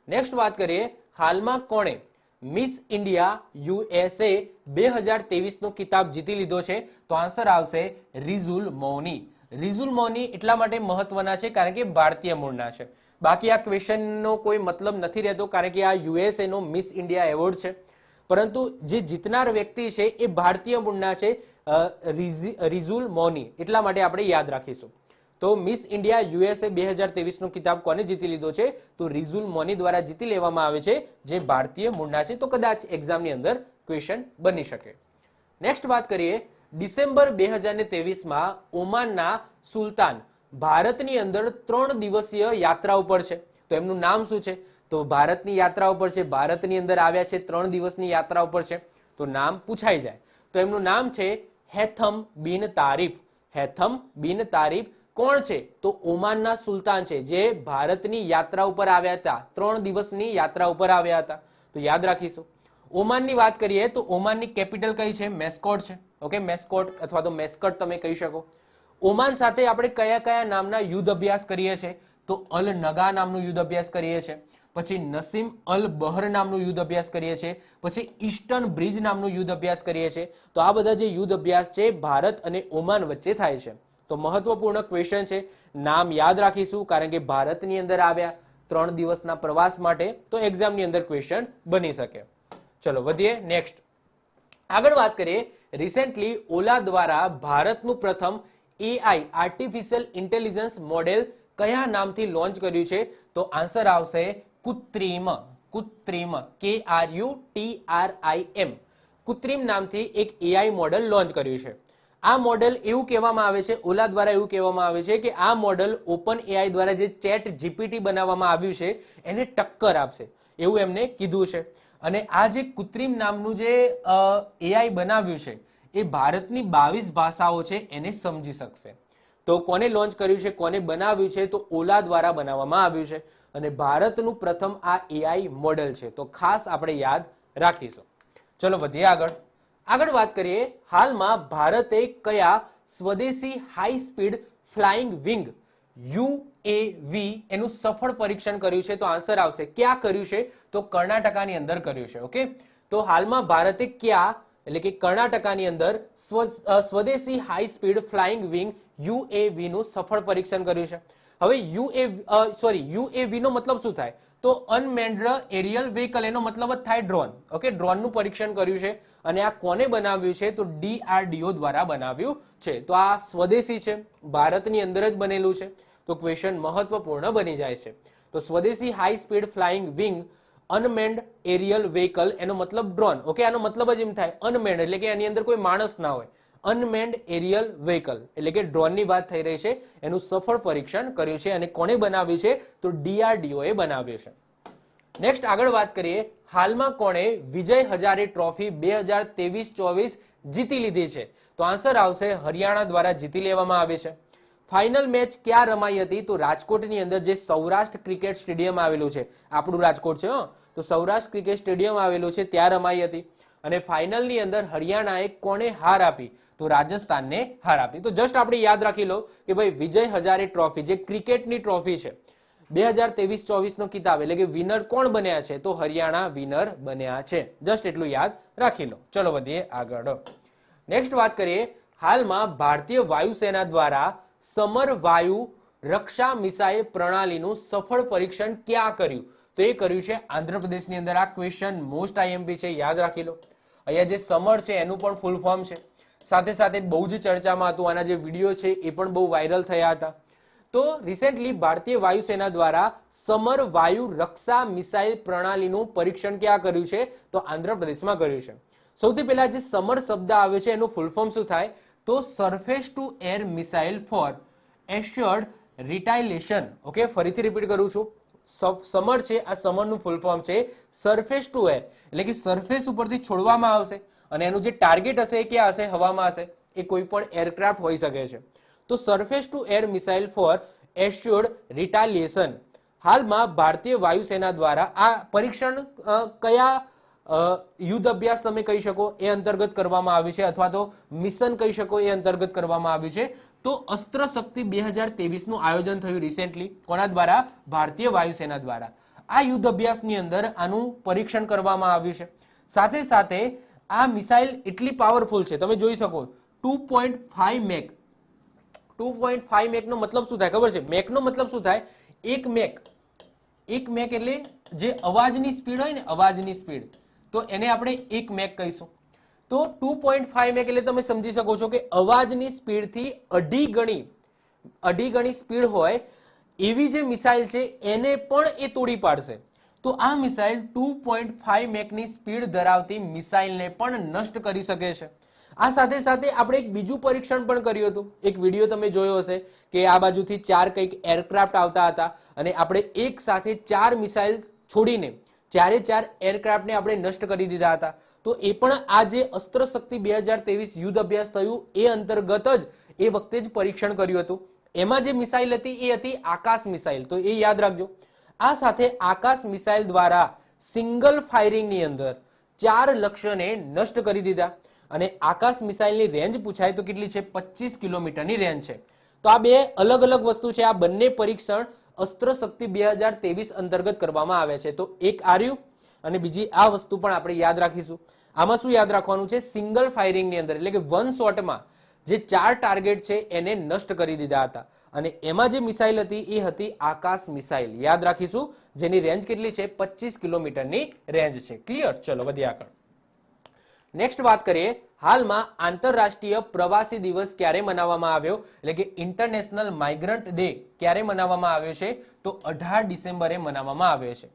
નેક્સ્ટ વાત કરીએ, હાલમાં કોણે મિસ ઇન્ડિયા USA 2023 નો કિતાબ જીતી લીધો છે? તો આન્સર આવશે રિઝુલ મૌની. રિઝુલ મૌની એટલા માટે મહત્વના છે કારણ કે ભારતીય મૂળના છે. બાકી આ ક્વેશ્ચનનો કોઈ મતલબ નથી રહેતો કારણ કે આ USA નો મિસ ઇન્ડિયા એવોર્ડ છે, પરંતુ જે જીતનાર વ્યક્તિ છે એ ભારતીય મૂળના છે, રિઝુલ મૌની, એટલા માટે આપણે યાદ રાખીશું. તો મિસ ઇન્ડિયા USA 2023 નો કિતાબ કોને જીતી લીધો છે? તો રિઝુલ મૌની દ્વારા જીતી લેવામાં આવે છે, જે ભારતીય મૂળના છે. તો કદાચ એક્ઝામની અંદર ક્વેશ્ચન બની શકે. નેક્સ્ટ વાત કરીએ, ડિસેમ્બર 2023માં ઓમાનના સુલતાન ભારતની અંદર 3 દિવસીય યાત્રા ઉપર છે. તો એમનું નામ શું છે? તો ભારતની યાત્રા ઉપર છે, ભારતની અંદર આવ્યા છે, 3 દિવસની યાત્રા ઉપર છે, તો નામ પૂછાઈ જાય. તો એમનું નામ છે હેથમ બિન તારીફ. હેથમ બિન તારીફ કોણ છે? તો ઓમાનના સુલતાન છે, જે ભારતની યાત્રા ઉપર આવ્યા હતા, 3 દિવસની યાત્રા ઉપર આવ્યા હતા. તો યાદ રાખીશું. ઓમાનની વાત કરીએ તો ઓમાનની કેપિટલ કઈ છે? મેસ્કોટ છે. ઓકે, મેસ્કોટ અથવા તો મેસ્કટ તમે કહી શકો. ઓમાન સાથે આપણે કયા કયા નામના યુદ્ધ અભ્યાસ કરીએ છીએ? તો અલ નગા નામનું યુદ્ધ અભ્યાસ કરીએ છીએ, પછી નસીમ અલ બહર નામનું યુદ્ધ અભ્યાસ કરીએ છીએ, પછી ઈસ્ટર્ન બ્રિજ નામનું યુદ્ધ અભ્યાસ કરીએ છીએ. તો આ બધા જે યુદ્ધ અભ્યાસ છે ભારત અને ઓમાન વચ્ચે થાય છે. તો મહત્વપૂર્ણ ક્વેશ્ચન છે, નામ યાદ રાખીશું કારણ કે ભારતની અંદર આવ્યા 3 દિવસના પ્રવાસ માટે, તો એક્ઝામની અંદર ક્વેશ્ચન બની શકે. ચલો વધીએ. નેક્સ્ટ આગળ વાત કરીએ, રિસેન્ટલી ઓલા દ્વારા ભારતનું પ્રથમ AI આર્ટિફિશિયલ ઇન્ટેલિજન્સ મોડેલ કયા નામથી લોન્ચ કર્યું છે? તો આન્સર આવશે કૃત્રિમ. કૃત્રિમ, KRUTRIM, કૃત્રિમ નામથી એક AI મોડેલ લોન્ચ કર્યું છે. આ મોડેલ એવું કહેવામાં આવે છે, ઓલા દ્વારા એવું કહેવામાં આવે છે કે આ મોડેલ ઓપન AI દ્વારા જે ચેટ GPT બનાવવામાં આવ્યું છે એને ટક્કર આપશે, એવું એમને કીધું છે. અને આ જે કૃત્રિમ નામનું જે AI બનાવ્યું છે એ ભારતની 22 ભાષાઓ છે એને સમજી શકશે. તો કોને લોન્ચ કર્યું છે, કોને બનાવ્યું છે? તો ઓલા દ્વારા બનાવવામાં આવ્યું છે અને ભારતનું પ્રથમ આ AI મોડેલ છે. તો ખાસ આપણે યાદ રાખીશું. ચલો વધીએ આગળ. આગળ વાત કરીએ, હાલમાં ભારતે કયા સ્વદેશી high speed flying wing UAV એનું સફળ પરીક્ષણ કર્યું છે? તો આન્સર આવશે ક્યાં કર્યું છે? તો કર્ણાટકાની અંદર કર્યું છે. ઓકે, તો હાલમાં ભારતે ક્યાં એટલે કે કર્ણાટકાની અંદર સ્વદેશી high speed flying wing UAV નું સફળ પરીક્ષણ કર્યું છે. હવે UAV નો મતલબ શું થાય? તો અનમેન્ડ એરિયલ વ્હીકલ, એનો મતલબ જ થાય ડ્રોન. ઓકે, ડ્રોનનું પરીક્ષણ કર્યું છે અને આ કોને બનાવ્યું છે? તો DRDO દ્વારા બનાવ્યું છે. તો આ સ્વદેશી છે, ભારતની અંદર જ બનેલું છે. તો ક્વેશ્ચન મહત્વપૂર્ણ બની જાય છે. તો સ્વદેશી high speed flying wing unmanned aerial vehicle, એનો મતલબ ડ્રોન. ઓકે, આનો મતલબ જ એમ થાય અનમેન્ડ એટલે કે એની અંદર કોઈ માણસ ના હોય. અનમેન્ડ એરિયલ વ્હીકલ એટલે કે ડ્રોનની વાત થઈ રહી છે. એનું સફળ પરીક્ષણ કર્યું છે અને કોને બનાવ્યું છે? તો DRDO એ બનાવ્યું છે. નેક્સ્ટ આગળ વાત કરીએ, હાલમાં કોણે વિજય હજારે ટ્રોફી 2023-24 જીતી લીધી છે? તો આન્સર આવશે હરિયાણા દ્વારા જીતી લેવામાં આવી છે. ફાઇનલ મેચ ક્યાં રમાઈ હતી? તો રાજકોટની અંદર જે સૌરાષ્ટ્ર ક્રિકેટ સ્ટેડિયમ આવેલું છે, આપણું રાજકોટ છે, તો સૌરાષ્ટ્ર ક્રિકેટ સ્ટેડિયમ આવેલું છે ત્યાં રમાઈ હતી. અને ફાઇનલની અંદર હરિયાણાએ કોને હાર આપી? તો રાજસ્થાનને હાર આપી. તો જસ્ટ આપણે યાદ રાખી લો કે ભાઈ વિજય હજારે ટ્રોફી જે ક્રિકેટની ટ્રોફી છે 2023-24 નો કિતાબ એટલે કે વિનર કોણ બન્યા છે? તો હરિયાણા વિનર બન્યા છે. જસ્ટ એટલું યાદ રાખી લો. ચલો વધીએ આગળ. નેક્સ્ટ વાત કરીએ, હાલમાં ભારતીય વાયુસેના દ્વારા સમર વાયુ રક્ષા મિસાઇલ પ્રણાલીનું સફળ પરીક્ષણ ક્યાં કર્યું? તો એ કર્યું છે આંધ્રપ્રદેશની અંદર. આ ક્વેશ્ચન મોસ્ટ IMP છે, યાદ રાખી લો. અહીંયા જે સમર છે એનું પણ ફૂલ ફોર્મ છે, સાથે સાથે બહુ જ ચર્ચામાં હતું, આના જે વિડીયો છે એ પણ બહુ વાયરલ થયા હતા. તો રિસેન્ટલી ભારતીય વાયુસેના દ્વારા સમર વાયુ રક્ષા મિસાઇલ પ્રણાલીનું પરીક્ષણ ક્યાં કર્યું છે? તો આંધ્રપ્રદેશમાં કર્યું છે. સૌથી પહેલા જે સમર શબ્દ આવ્યો છે એનું ફૂલ ફોર્મ શું થાય? તો surface to air missile for assured retaliation. Okay, ફરીથી રિપીટ કરું છું. સમર છે, આ સમરનું ફૂલ ફોર્મ છે સરફેસ ટુ એર, એટલે કે સરફેસ ઉપરથી છોડવામાં આવશે અને એનું જે ટાર્ગેટ હશે એ ક્યાં હશે? હવામાં હશે. એ કોઈ પણ એરક્રાફ્ટ હોઈ શકે છે. તો surface to air missile for assured retaliation. હાલમાં ભારતીય વાયુસેના દ્વારા આ પરીક્ષણ કયા યુદ્ધ અભ્યાસ તમે કહી શકો એ અંતર્ગત કરવામાં આવ્યું છે, અથવા તો મિશન કહી શકો એ અંતર્ગત કરવામાં આવ્યું છે. તો અસ્ત્ર શક્તિ 2023 નું આયોજન થયું રિસેન્ટલી. કોના દ્વારા? ભારતીય વાયુસેના દ્વારા. આ યુદ્ધ અભ્યાસની અંદર આનું પરીક્ષણ કરવામાં આવ્યું છે. સાથે સાથે આ મિસાઇલ એટલી પાવરફુલ છે, તમે જોઈ શકો 2.5 મેક. 2.5 મેક નો મતલબ શું થાય ખબર છે? મેક નો મતલબ શું થાય? એક મેક એટલે જે અવાજની સ્પીડ હોય ને, અવાજની સ્પીડ, તો એને આપણે એક મેક કહીશું. તો 2.5 મેક એટલે તમે સમજી શકો છો કે અવાજની સ્પીડથી અઢી ગણી સ્પીડ હોય એવી જે મિસાઇલ છે એને પણ એ તોડી પાડશે. તો આ મિસાઇલ 2.5 મેકની સ્પીડ ધરાવતી મિસાઇલને પણ નષ્ટ કરી શકે છે. આ સાથે સાથે આપણે એક બીજું પરીક્ષણ પણ કર્યું હતું. એક વિડીયો તમે જોયો હશે કે આ બાજુથી 4 કંઈક એરક્રાફ્ટ આવતા હતા અને આપણે એક સાથે 4 મિસાઇલ છોડીને 4 એરક્રાફ્ટને આપણે નષ્ટ કરી દીધા હતા. તો એ પણ આ જે અસ્ત્ર શક્તિ 2023 યુદ્ધ અભ્યાસ થયું એ અંતર્ગત જ એ વખતે જ પરીક્ષણ કર્યું હતું. એમાં જે મિસાઇલ હતી એ હતી આકાશ મિસાઇલ. તો એ યાદ રાખજો. આ સાથે આકાશ મિસાઇલ દ્વારા સિંગલ ફાયરિંગની અંદર 4 લક્ષ્યને નષ્ટ કરી દીધા. અને આકાશ મિસાઇલની રેન્જ પૂછાય તો કેટલી છે? 25 કિલોમીટરની રેન્જ છે. તો આ બે અલગ અલગ વસ્તુ છે. આ બંને પરીક્ષણ અસ્ત્ર શક્તિ 2023 અંતર્ગત કરવામાં આવે છે. તો એક આર્યું અને બીજી આ વસ્તુ પણ આપણે યાદ રાખીશું. આમાં શું યાદ રાખવાનું છે? સિંગલ ફાયરિંગની અંદર, એટલે કે વન શોટમાં જે 4 ટાર્ગેટ છે એને નષ્ટ કરી દીધા હતા. અને એમાં જે મિસાઇલ હતી એ હતી આકાશ મિસાઇલ. યાદ રાખીશું, જેની રેન્જ કેટલી છે? 25 કિલોમીટરની રેન્જ છે. ક્લિયર? ચલો વધીએ આગળ. નેક્સ્ટ વાત કરીએ. હાલમાં આંતરરાષ્ટ્રીય પ્રવાસી દિવસ ક્યારે મનાવવામાં આવ્યો? એટલે કે ઇન્ટરનેશનલ માઇગ્રન્ટ ડે ક્યારે મનાવવામાં આવ્યો છે? તો 18 ડિસેમ્બરે મનાવવામાં આવ્યો છે.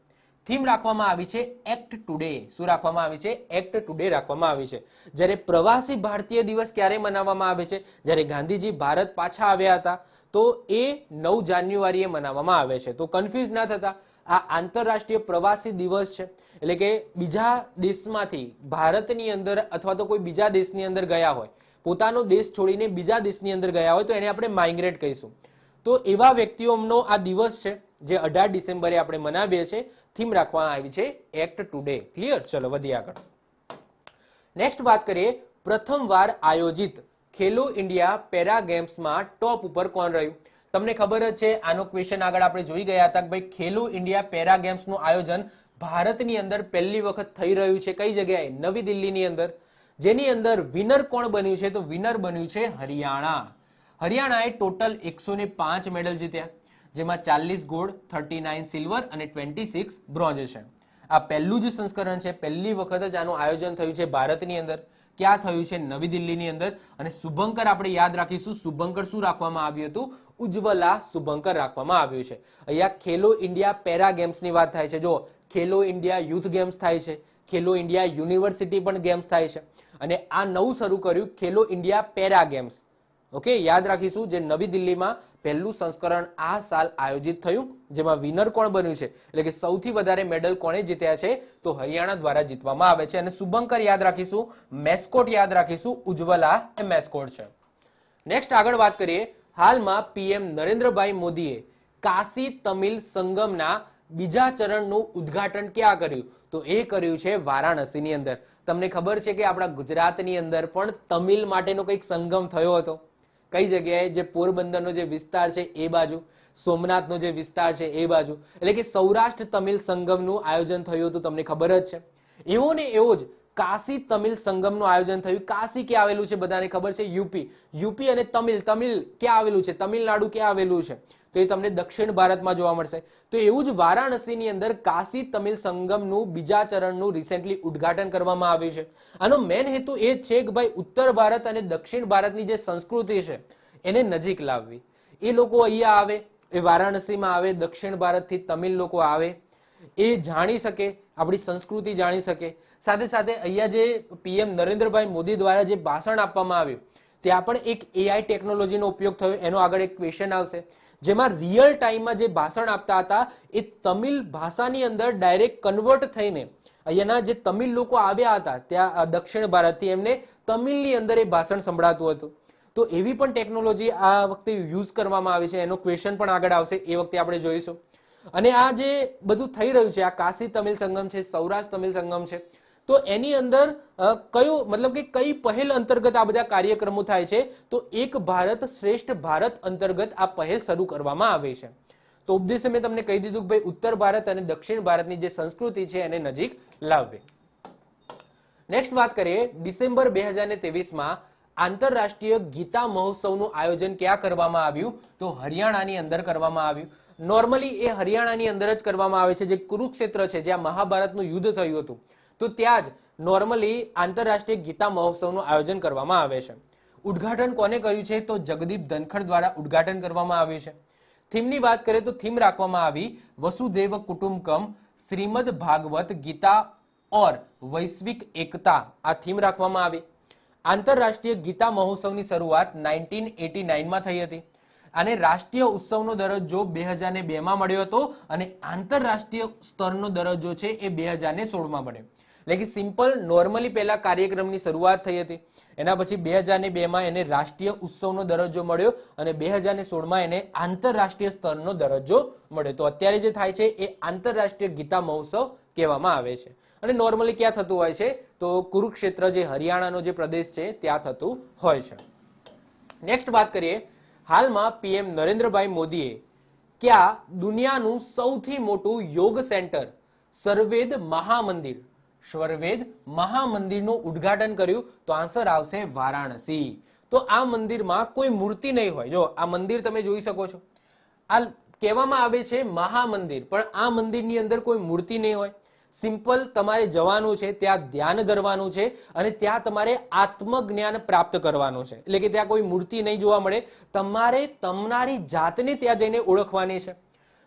થીમ રાખવામાં આવી છે એક્ટ ટુડે. શું રાખવામાં આવી છે? એક્ટ ટુડે રાખવામાં આવી છે. જ્યારે પ્રવાસી ભારતીય દિવસ ક્યારે મનાવવામાં આવે છે? જ્યારે ગાંધીજી ભારત પાછા આવ્યા હતા, તો એ 9 જાન્યુઆરીએ મનાવવામાં આવે છે. તો કન્ફ્યુઝ ના થતા, આ આંતરરાષ્ટ્રીય પ્રવાસી દિવસ છે. એટલે કે બીજા દેશમાંથી ભારતની અંદર અથવા તો કોઈ બીજા દેશની અંદર ગયા હોય, પોતાનો દેશ છોડીને બીજા દેશની અંદર ગયા હોય, તો એને આપણે માઇગ્રેટ કહીશું. તો એવા વ્યક્તિઓનો આ દિવસ છે જે 18 ડિસેમ્બરે આપણે મનાવીએ છીએ. થીમ રાખવામાં આવી છે એક્ટ ટુડે. ક્લિયર? ચલો વધીએ આગળ. નેક્સ્ટ વાત કરીએ. પ્રથમવાર આયોજિત ખેલો ઇન્ડિયા પેરા ગેમ્સમાં ટોપ ઉપર કોણ રહ્યું? તમને ખબર જ છે, આનો ક્વેશ્ચન આગળ આપણે જોઈ ગયા હતા કે ભાઈ ખેલો ઇન્ડિયા પેરા ગેમ્સનું આયોજન ભારતની અંદર પહેલી વખત થઈ રહ્યું છે. કઈ જગ્યાએ? નવી દિલ્હીની અંદર. જેની અંદર વિનર કોણ બન્યું છે? તો વિનર બન્યું છે હરિયાણા. હરિયાણાએ ટોટલ 105 મેડલ જીત્યા, જેમાં 40 ગોલ્ડ, 39 સિલ્વર અને 26 બ્રોન્ઝ છે. આ પહેલું જ સંસ્કરણ છે. પહેલી વખત જ આનું આયોજન થયું છે ભારતની અંદર. ક્યાં થયું છે? નવી દિલ્હીની અંદર. અને શુભંકર આપણે યાદ રાખીશું. શુભંકર શું રાખવામાં આવ્યું હતું? ઉજ્જવલા શુભંકર રાખવામાં આવ્યું છે. અહીંયા ખેલો ઇન્ડિયા પેરા ગેમ્સની વાત થાય છે. જો ખેલો ઇન્ડિયા યુથ ગેમ્સ થાય છે, ખેલો ઇન્ડિયા યુનિવર્સિટી પણ ગેમ્સ થાય છે, અને આ નવું શરૂ કર્યું ખેલો ઇન્ડિયા પેરા ગેમ્સ. ઓકે, યાદ રાખીશું. જે નવી દિલ્હીમાં પહેલું સંસ્કરણ આ સાલ આયોજિત થયું, જેમાં વિનર કોણ બન્યું છે, એટલે કે સૌથી વધારે મેડલ કોણે જીત્યા છે? તો હરિયાણા દ્વારા જીતવામાં આવે છે. અને શુભંકર યાદ રાખીશું, મેસ્કોટ યાદ રાખીશું, ઉજ્જવલા એ મેસ્કોટ છે. નેક્સ્ટ આગળ વાત કરીએ. હાલમાં પીએમ નરેન્દ્રભાઈ મોદીએ કાશી તમિલ સંગમના બીજા ચરણનું ઉદ્ઘાટન ક્યાં કર્યું? તો એ કર્યું છે વારાણસીની અંદર. તમને ખબર છે કે આપણા ગુજરાતની અંદર પણ તમિલ માટેનો કંઈક સંગમ થયો હતો. કઈ જગ્યાએ? જે પોરબંદરનો જે વિસ્તાર છે એ બાજુ, સોમનાથનો જે વિસ્તાર છે એ બાજુ, એટલે કે સૌરાષ્ટ્ર તમિલ સંગમનું આયોજન થયું હતું. તમને ખબર જ છે. એવો ને એવો જ કાશી તમિલ સંગમનું આયોજન થયું. કાશી ક્યાં આવેલું છે? બધાને ખબર છે, યુપી. યુપી અને તમિલ ક્યાં આવેલું છે? તમિલનાડુ ક્યાં આવેલું છે? તો એ તમને દક્ષિણ ભારતમાં જોવા મળશે. તો એવું જ વારાણસીની અંદર કાશી તમિલ સંગમનું બીજા ચરણનું રિસેન્ટલી ઉદ્ઘાટન કરવામાં આવ્યું છે. આનો મેન હેતુ એ જ છે કે ભાઈ ઉત્તર ભારત અને દક્ષિણ ભારતની જે સંસ્કૃતિ છે એને નજીક લાવવી. એ લોકો અહીંયા આવે, એ વારાણસીમાં આવે, દક્ષિણ ભારતથી તમિલ લોકો આવે, એ જાણી શકે, આપણી સંસ્કૃતિ જાણી શકે. સાથે સાથે અહીંયા જે પીએમ નરેન્દ્રભાઈ મોદી દ્વારા જે ભાષણ આપવામાં આવ્યું ત્યાં પણ એક એઆઈ ટેકનોલોજીનો ઉપયોગ થયો. એનો આગળ એક ક્વેશ્ચન આવશે જેમાં રિયલ ટાઈમમાં જે ભાષણ આપતા હતા એ તમિલ ભાષાની અંદર ડાયરેક્ટ કન્વર્ટ થઈને અહીંયાના જે તમિલ લોકો આવ્યા હતા ત્યાં દક્ષિણ ભારતથી એમને તમિલની અંદર એ ભાષણ સંભળાતું હતું. તો એવી પણ ટેકનોલોજી આ વખતે યુઝ કરવામાં આવી છે. એનો ક્વેશ્ચન પણ આગળ આવશે, એ વખતે આપણે જોઈશું. અને આ જે બધું થઈ રહ્યું છે, આ કાશી તમિલ સંગમ છે, સૌરાષ્ટ્ર તમિલ સંગમ છે, તો એની અંદર કયું મતલબ કે કઈ પહેલ અંતર્ગત આ બધા કાર્યક્રમો થાય છે? તો એક ભારત શ્રેષ્ઠ ભારત અંતર્ગત આ પહેલ શરૂ કરવામાં આવી છે. તો ઉપદેશે મેં તમને કહી દીધું કે ભાઈ ઉત્તર ભારત અને દક્ષિણ ભારતની જે સંસ્કૃતિ છે એને નજીક લાવવી. નેક્સ્ટ વાત કરીએ, ડિસેમ્બર 2023માં આંતરરાષ્ટ્રીય ગીતા મહોત્સવનું આયોજન ક્યાં કરવામાં આવ્યું? તો હરિયાણાની અંદર કરવામાં આવ્યું. નોર્મલી એ હરિયાણાની અંદર જ કરવામાં આવે છે. જે કુરુક્ષેત્ર છે, જ્યાં મહાભારતનું યુદ્ધ થયું હતું, તો ત્યાં જ નોર્મલી આંતરરાષ્ટ્રીય ગીતા મહોત્સવનું આયોજન કરવામાં આવે છે. ઉદ્ઘાટન કોને કર્યું છે? તો જગદીપ ધનખડ દ્વારા ઉદ્ઘાટન કરવામાં આવ્યું છે. થીમની વાત કરીએ તો થીમ રાખવામાં આવી વસુદેવ કુટુંબકમ, શ્રીમદ ભાગવત ગીતા ઓર વૈશ્વિક એકતા. આ થીમ રાખવામાં આવી. આંતરરાષ્ટ્રીય ગીતા મહોત્સવની શરૂઆત 1989માં થઈ હતી. આને રાષ્ટ્રીય ઉત્સવનો દરજ્જો 2002માં મળ્યો હતો અને આંતરરાષ્ટ્રીય સ્તરનો દરજ્જો છે એ 2016માં મળ્યો. એટલે કે સિમ્પલ નોર્મલી પહેલા કાર્યક્રમની શરૂઆત થઈ હતી, એના પછી 2002માં એને રાષ્ટ્રીય ઉત્સવનો દરજ્જો મળ્યો અને 2016માં એને આંતરરાષ્ટ્રીય સ્તરનો દરજ્જો મળ્યો. તો અત્યારે જે થાય છે એ આંતરરાષ્ટ્રીય ગીતા મહોત્સવ કહેવામાં આવે છે. અને નોર્મલી ક્યાં થતું હોય છે? તો કુરુક્ષેત્ર જે હરિયાણાનો જે પ્રદેશ છે ત્યાં થતું હોય છે. નેક્સ્ટ વાત કરીએ, હાલમાં પીએમ નરેન્દ્રભાઈ મોદીએ ક્યાં દુનિયાનું સૌથી મોટું યોગ સેન્ટર સર્વેદ મહામંદિર મહામંદિરનું ઉદ્ઘાટન કર્યું? તો આન્સર આવશે વારાણસી. તો આ મંદિરમાં કોઈ મૂર્તિ નહીં હોય. જો આ મંદિર તમે જોઈ શકો છો, આ કહેવામાં આવે છે મહામંદિર, પણ આ મંદિરની અંદર કોઈ મૂર્તિ નહીં હોય. સિમ્પલ તમારે જવાનું છે, ત્યાં ધ્યાન ધરવાનું છે અને ત્યાં તમારે આત્મજ્ઞાન પ્રાપ્ત કરવાનું છે. એટલે કે ત્યાં કોઈ મૂર્તિ નહીં જોવા મળે, તમારે તમારી જાતને ત્યાં જઈને ઓળખવાની છે.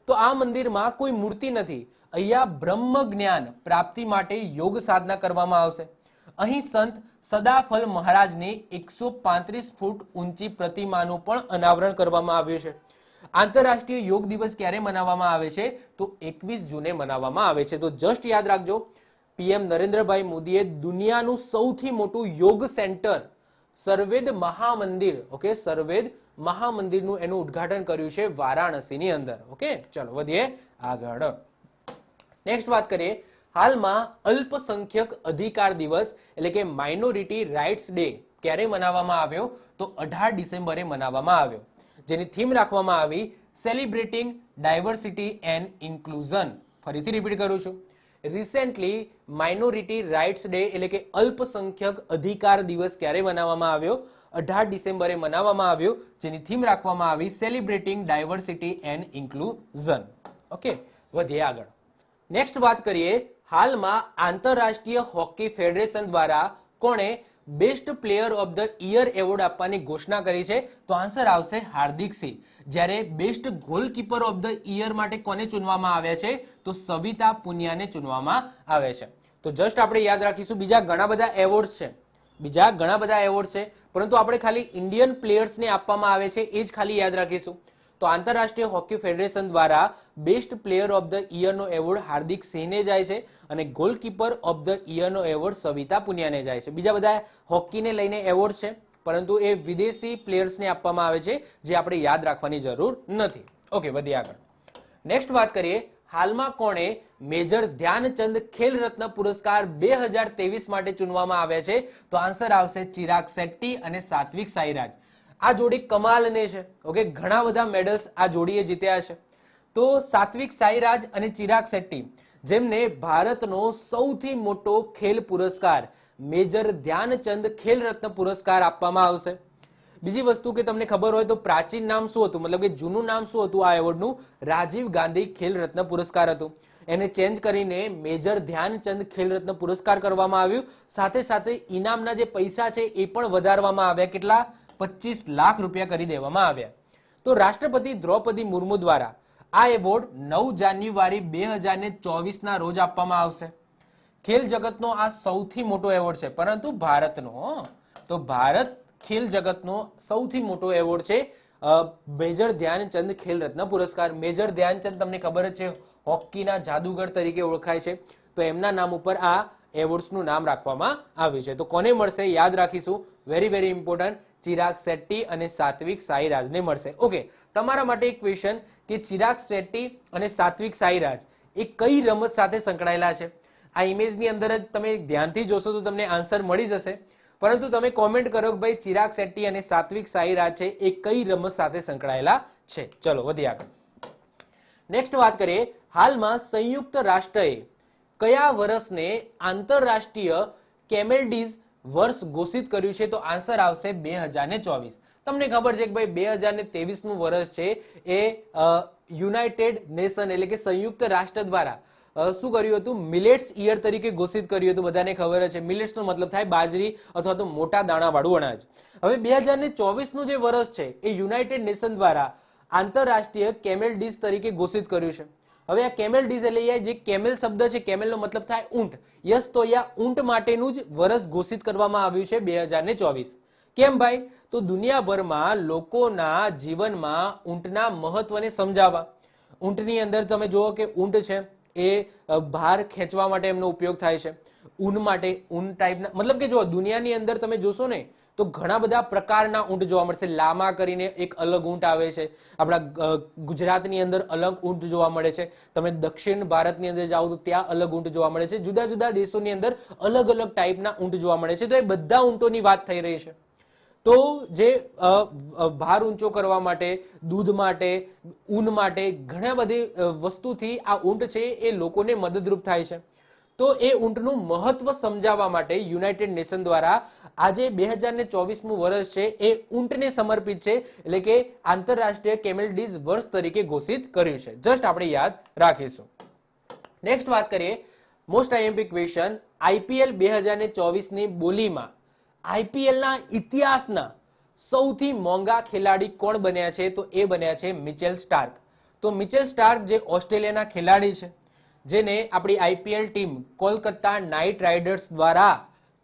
તો આ મંદિરમાં કોઈ મૂર્તિ નથી. અહીંયા બ્રહ્મ જ્ઞાન પ્રાપ્તિ માટે યોગ સાધના કરવામાં આવશે. અહીં સંત સદાફલ મહારાજની 135 ફૂટ ઊંચી પ્રતિમાનું પણ અનાવરણ કરવામાં આવ્યું છે. આંતરરાષ્ટ્રીય યોગ દિવસ ક્યારે મનાવવામાં આવે છે? તો 21 જૂને મનાવવામાં આવે છે. તો જસ્ટ યાદ રાખજો, પીએમ નરેન્દ્રભાઈ મોદીએ દુનિયાનું સૌથી મોટું યોગ સેન્ટર સર્વેદ મહામંદિર, ઓકે, સર્વેદ મહામંદિરનું એનું ઉદ્ઘાટન કર્યું છે વારાણસીની અંદર. ઓકે, ચલો વધીએ આગળ. નેક્સ્ટ વાત કરીએ, હાલમાં અલ્પસંખ્યક અધિકાર દિવસ એટલે કે માઇનોરિટી રાઇટ્સ ડે ક્યારે મનાવવામાં આવ્યો? તો 18 ડિસેમ્બરે મનાવવામાં આવ્યો. જેની થીમ રાખવામાં આવી સેલિબ્રેટિંગ ડાયવર્સિટી એન્ડ ઇન્ક્લુઝન. ફરીથી રિપીટ કરું છું, રિસેન્ટલી માઇનોરિટી રાઇટ્સ ડે એટલે કે અલ્પસંખ્યક અધિકાર દિવસ ક્યારે મનાવવામાં આવ્યો? 18 ડિસેમ્બરે મનાવવામાં આવ્યો. જેની થીમ રાખવામાં આવી celebrating diversity and inclusion. Okay, વધીએ આગળ. નેક્સ્ટ વાત કરીએ, હાલમાં આંતરરાષ્ટ્રીય હોકી ફેડરેશન દ્વારા કોણે best player of the year award આપવાની ઘોષણા કરી છે? તો આન્સર આવશે હાર્દિક સિંહ. જ્યારે best goalkeeper of the year માટે કોને ચૂનવામાં આવ્યા છે? તો સવિતા પુનિયાને ચૂનવામાં આવે છે. તો જસ્ટ આપણે યાદ રાખીશું, બીજા ઘણા બધા એવોર્ડ છે, પરંતુ આપણે ખાલી ઇન્ડિયન પ્લેયર્સને આપવામાં આવે છે એ જ ખાલી યાદ રાખીશું. તો આંતરરાષ્ટ્રીય હોકી ફેડરેશન દ્વારા બેસ્ટ પ્લેયર ઓફ ધ યરનો એવોર્ડ હાર્દિક સિંહને જાય છે અને ગોલકીપર ઓફ ધ યરનો એવોર્ડ સવિતા પુનિયાને જાય છે. બીજા બધા હોકીને લઈને એવોર્ડ છે, પરંતુ એ વિદેશી પ્લેયર્સને આપવામાં આવે છે, જે આપણે યાદ રાખવાની જરૂર નથી. ઓકે, વધીએ આગળ. નેક્સ્ટ વાત કરીએ, હાલમાં કોણે મેજર ધ્યાનચંદ ખેલ રત્ન પુરસ્કાર 2023 માટે ચૂનવામાં આવ્યા છે? તો આન્સર આવશે ચિરાગ શેટ્ટી અને સાત્વિક સાઈરાજ. આ જોડી કમાલને છે. ઓકે, ઘણા બધા મેડલ્સ આ જોડીએ જીત્યા છે. તો સાત્વિક સાઈરાજ અને ચિરાગ શેટ્ટી, જેમને ભારતનો સૌથી મોટો ખેલ પુરસ્કાર મેજર ધ્યાનચંદ ખેલ રત્ન પુરસ્કાર આપવામાં આવશે. બીજી વસ્તુ કે તમને ખબર હોય તો પ્રાચીન નામ શું હતું, મતલબ કે જૂનું નામ શું હતું આ એવોર્ડનું? રાજીવ ગાંધી ખેલ રત્ન પુરસ્કાર હતું. એને ચેન્જ કરીને મેજર ધ્યાનચંદ ખેલ રત્ન પુરસ્કાર કરવામાં આવ્યું. સાથે સાથે ઇનામના જે પૈસા છે એ પણ વધારવામાં આવ્યા. કેટલા? 25 લાખ રૂપિયા કરી દેવામાં આવ્યા. તો રાષ્ટ્રપતિ દ્રૌપદી મુર્મુ દ્વારા આ એવોર્ડ 9 જાન્યુઆરી 2024ના રોજ આપવામાં આવશે. ખેલ જગતનો આ સૌથી મોટો એવોર્ડ છે, પરંતુ ભારતનો, તો ભારત ખેલ જગતનો સૌથી મોટો એવોર્ડ છે મેજર ધ્યાનચંદ ખેલ રત્ન પુરસ્કાર. મેજર ધ્યાનચંદ તમને ખબર જ છે, હોકીના જાદુગર તરીકે ઓળખાય છે, તો એમના નામ ઉપર આ એવોર્ડ્સનું નામ રાખવામાં આવ્યું છે. તો કોને મળશે યાદ રાખીશું, very very important, Chirag Shetty અને સાત્વિક સાઈરાજને મળશે. ઓકે, તમારા માટે એક ક્વેશ્ચન કે ચિરાગ શેટ્ટી અને સાત્વિક સાઈરાજ એ કઈ રમત સાથે સંકળાયેલા છે? આ ઇમેજની અંદર જ તમે ધ્યાનથી જોશો તો તમને આન્સર મળી જશે, પરંતુ તમે કોમેન્ટ કરો કે ભાઈ ચિરાગ શેટ્ટી અને સાત્વિક સાઈરાજ છે એ કઈ રમત સાથે સંકળાયેલા છે. ચલો વધીએ આગળ. નેક્સ્ટ વાત કરીએ, હાલમાં સંયુક્ત રાષ્ટ્રએ કયા વર્ષને આંતરરાષ્ટ્રીય કેમેલ-ડીઝ વર્ષ ઘોષિત કર્યું છે? તો આન્સર આવશે 2024. તમને ખબર છે કે ભાઈ 2023નું વર્ષ છે એ યુનાઇટેડ નેશન એટલે કે સંયુક્ત રાષ્ટ્ર દ્વારા શું કર્યું હતું? મિલેટ્સ ઈયર તરીકે ઘોષિત કર્યું હતું. બધાને ખબર છે મિલેટ્સનો મતલબ થાય બાજરી અથવા તો મોટા દાણાવાળું અનાજ. હવે 2024નું જે વર્ષ છે એ યુનાઇટેડ નેશન દ્વારા આંતરરાષ્ટ્રીય કેમેલ-ડીઝ તરીકે ઘોષિત કર્યું છે. હવે આ કેમેલ-ડીઝ એટલે જે કેમેલ શબ્દ છે, કેમેલનો મતલબ થાય ઊંટ. યસ, તો અહીંયા ઊંટ માટેનું જ વર્ષ ઘોષિત કરવામાં આવ્યું છે 2024. કેમ ભાઈ? તો દુનિયાભરમાં લોકોના જીવનમાં ઊંટના મહત્વને સમજાવવા. ઊંટની અંદર તમે જુઓ કે ઊંટ છે એ ભાર ખેંચવા માટે એમનો ઉપયોગ થાય છે. ઊન માટે, ઊન ટાઈપના, મતલબ કે જો દુનિયાની અંદર તમે જોશો ને તો ઘણા બધા પ્રકારના ઊંટ જોવા મળશે. લામા કરીને એક અલગ ઊંટ આવે છે. આપણા ગુજરાતની અંદર અલગ ઊંટ જોવા મળે છે. તમે દક્ષિણ ભારતની અંદર જાઓ તો ત્યાં અલગ ઊંટ જોવા મળે છે. જુદા જુદા દેશોની અંદર અલગ અલગ ટાઈપના ઊંટ જોવા મળે છે. તો એ બધા ઊંટોની વાત થઈ રહી છે. તો જે ભાર ઊંચો કરવા માટે, દૂધ માટે, ઊન માટે ઘણા બધી વસ્તુથી આ ઊંટ છે એ લોકોને મદદરૂપ થાય છે. તો એ ઊંટનું મહત્વ સમજાવવા માટે યુનાઇટેડ નેશન દ્વારા આજે 2024નું વર્ષ છે એ ઊંટને સમર્પિત છે, એટલે કે આંતરરાષ્ટ્રીય કેમેલ-ડીઝ વર્ષ તરીકે ઘોષિત કર્યું છે. જસ્ટ આપણે યાદ રાખીશું. નેક્સ્ટ વાત કરીએ, મોસ્ટ આઈએમપી ક્વેશ્ચન, આઈપીએલ 2024ની બોલીમાં આઈપીએલના ઇતિહાસના સૌથી મોંઘા ખેલાડી કોણ બન્યા છે? તો એ બન્યા છે મિચેલ સ્ટાર્ક. તો મિચેલ સ્ટાર્ક જે ઓસ્ટ્રેલિયાના ખેલાડી છે, જેને આપણી IPL team Kolkata night riders દ્વારા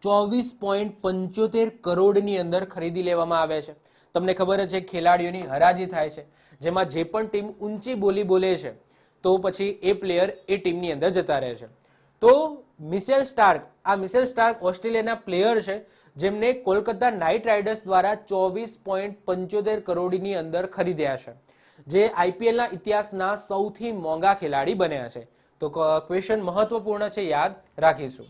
24.75 કરોડની અંદર ખરીદી લેવામાં આવે છે. તમને ખબર છે ખેલાડીઓની હરાજી થાય છે, જેમાં જે પણ ટીમ ઊંચી બોલી બોલે છે તો પછી એ પ્લેયર એ ટીમની અંદર જતા રહે છે. તો મિચેલ સ્ટાર્ક, આ મિચેલ સ્ટાર્ક ઓસ્ટ્રેલિયાના પ્લેયર છે જેમને કોલકાતા નાઇટ રાઇડર્સ દ્વારા 24.75 કરોડની અંદર ખરીદ્યા છે, જે આઈપીએલના ઇતિહાસના સૌથી મોંઘા ખેલાડી બન્યા છે. તો ક્વેશ્ચન મહત્વપૂર્ણ છે, યાદ રાખીશું.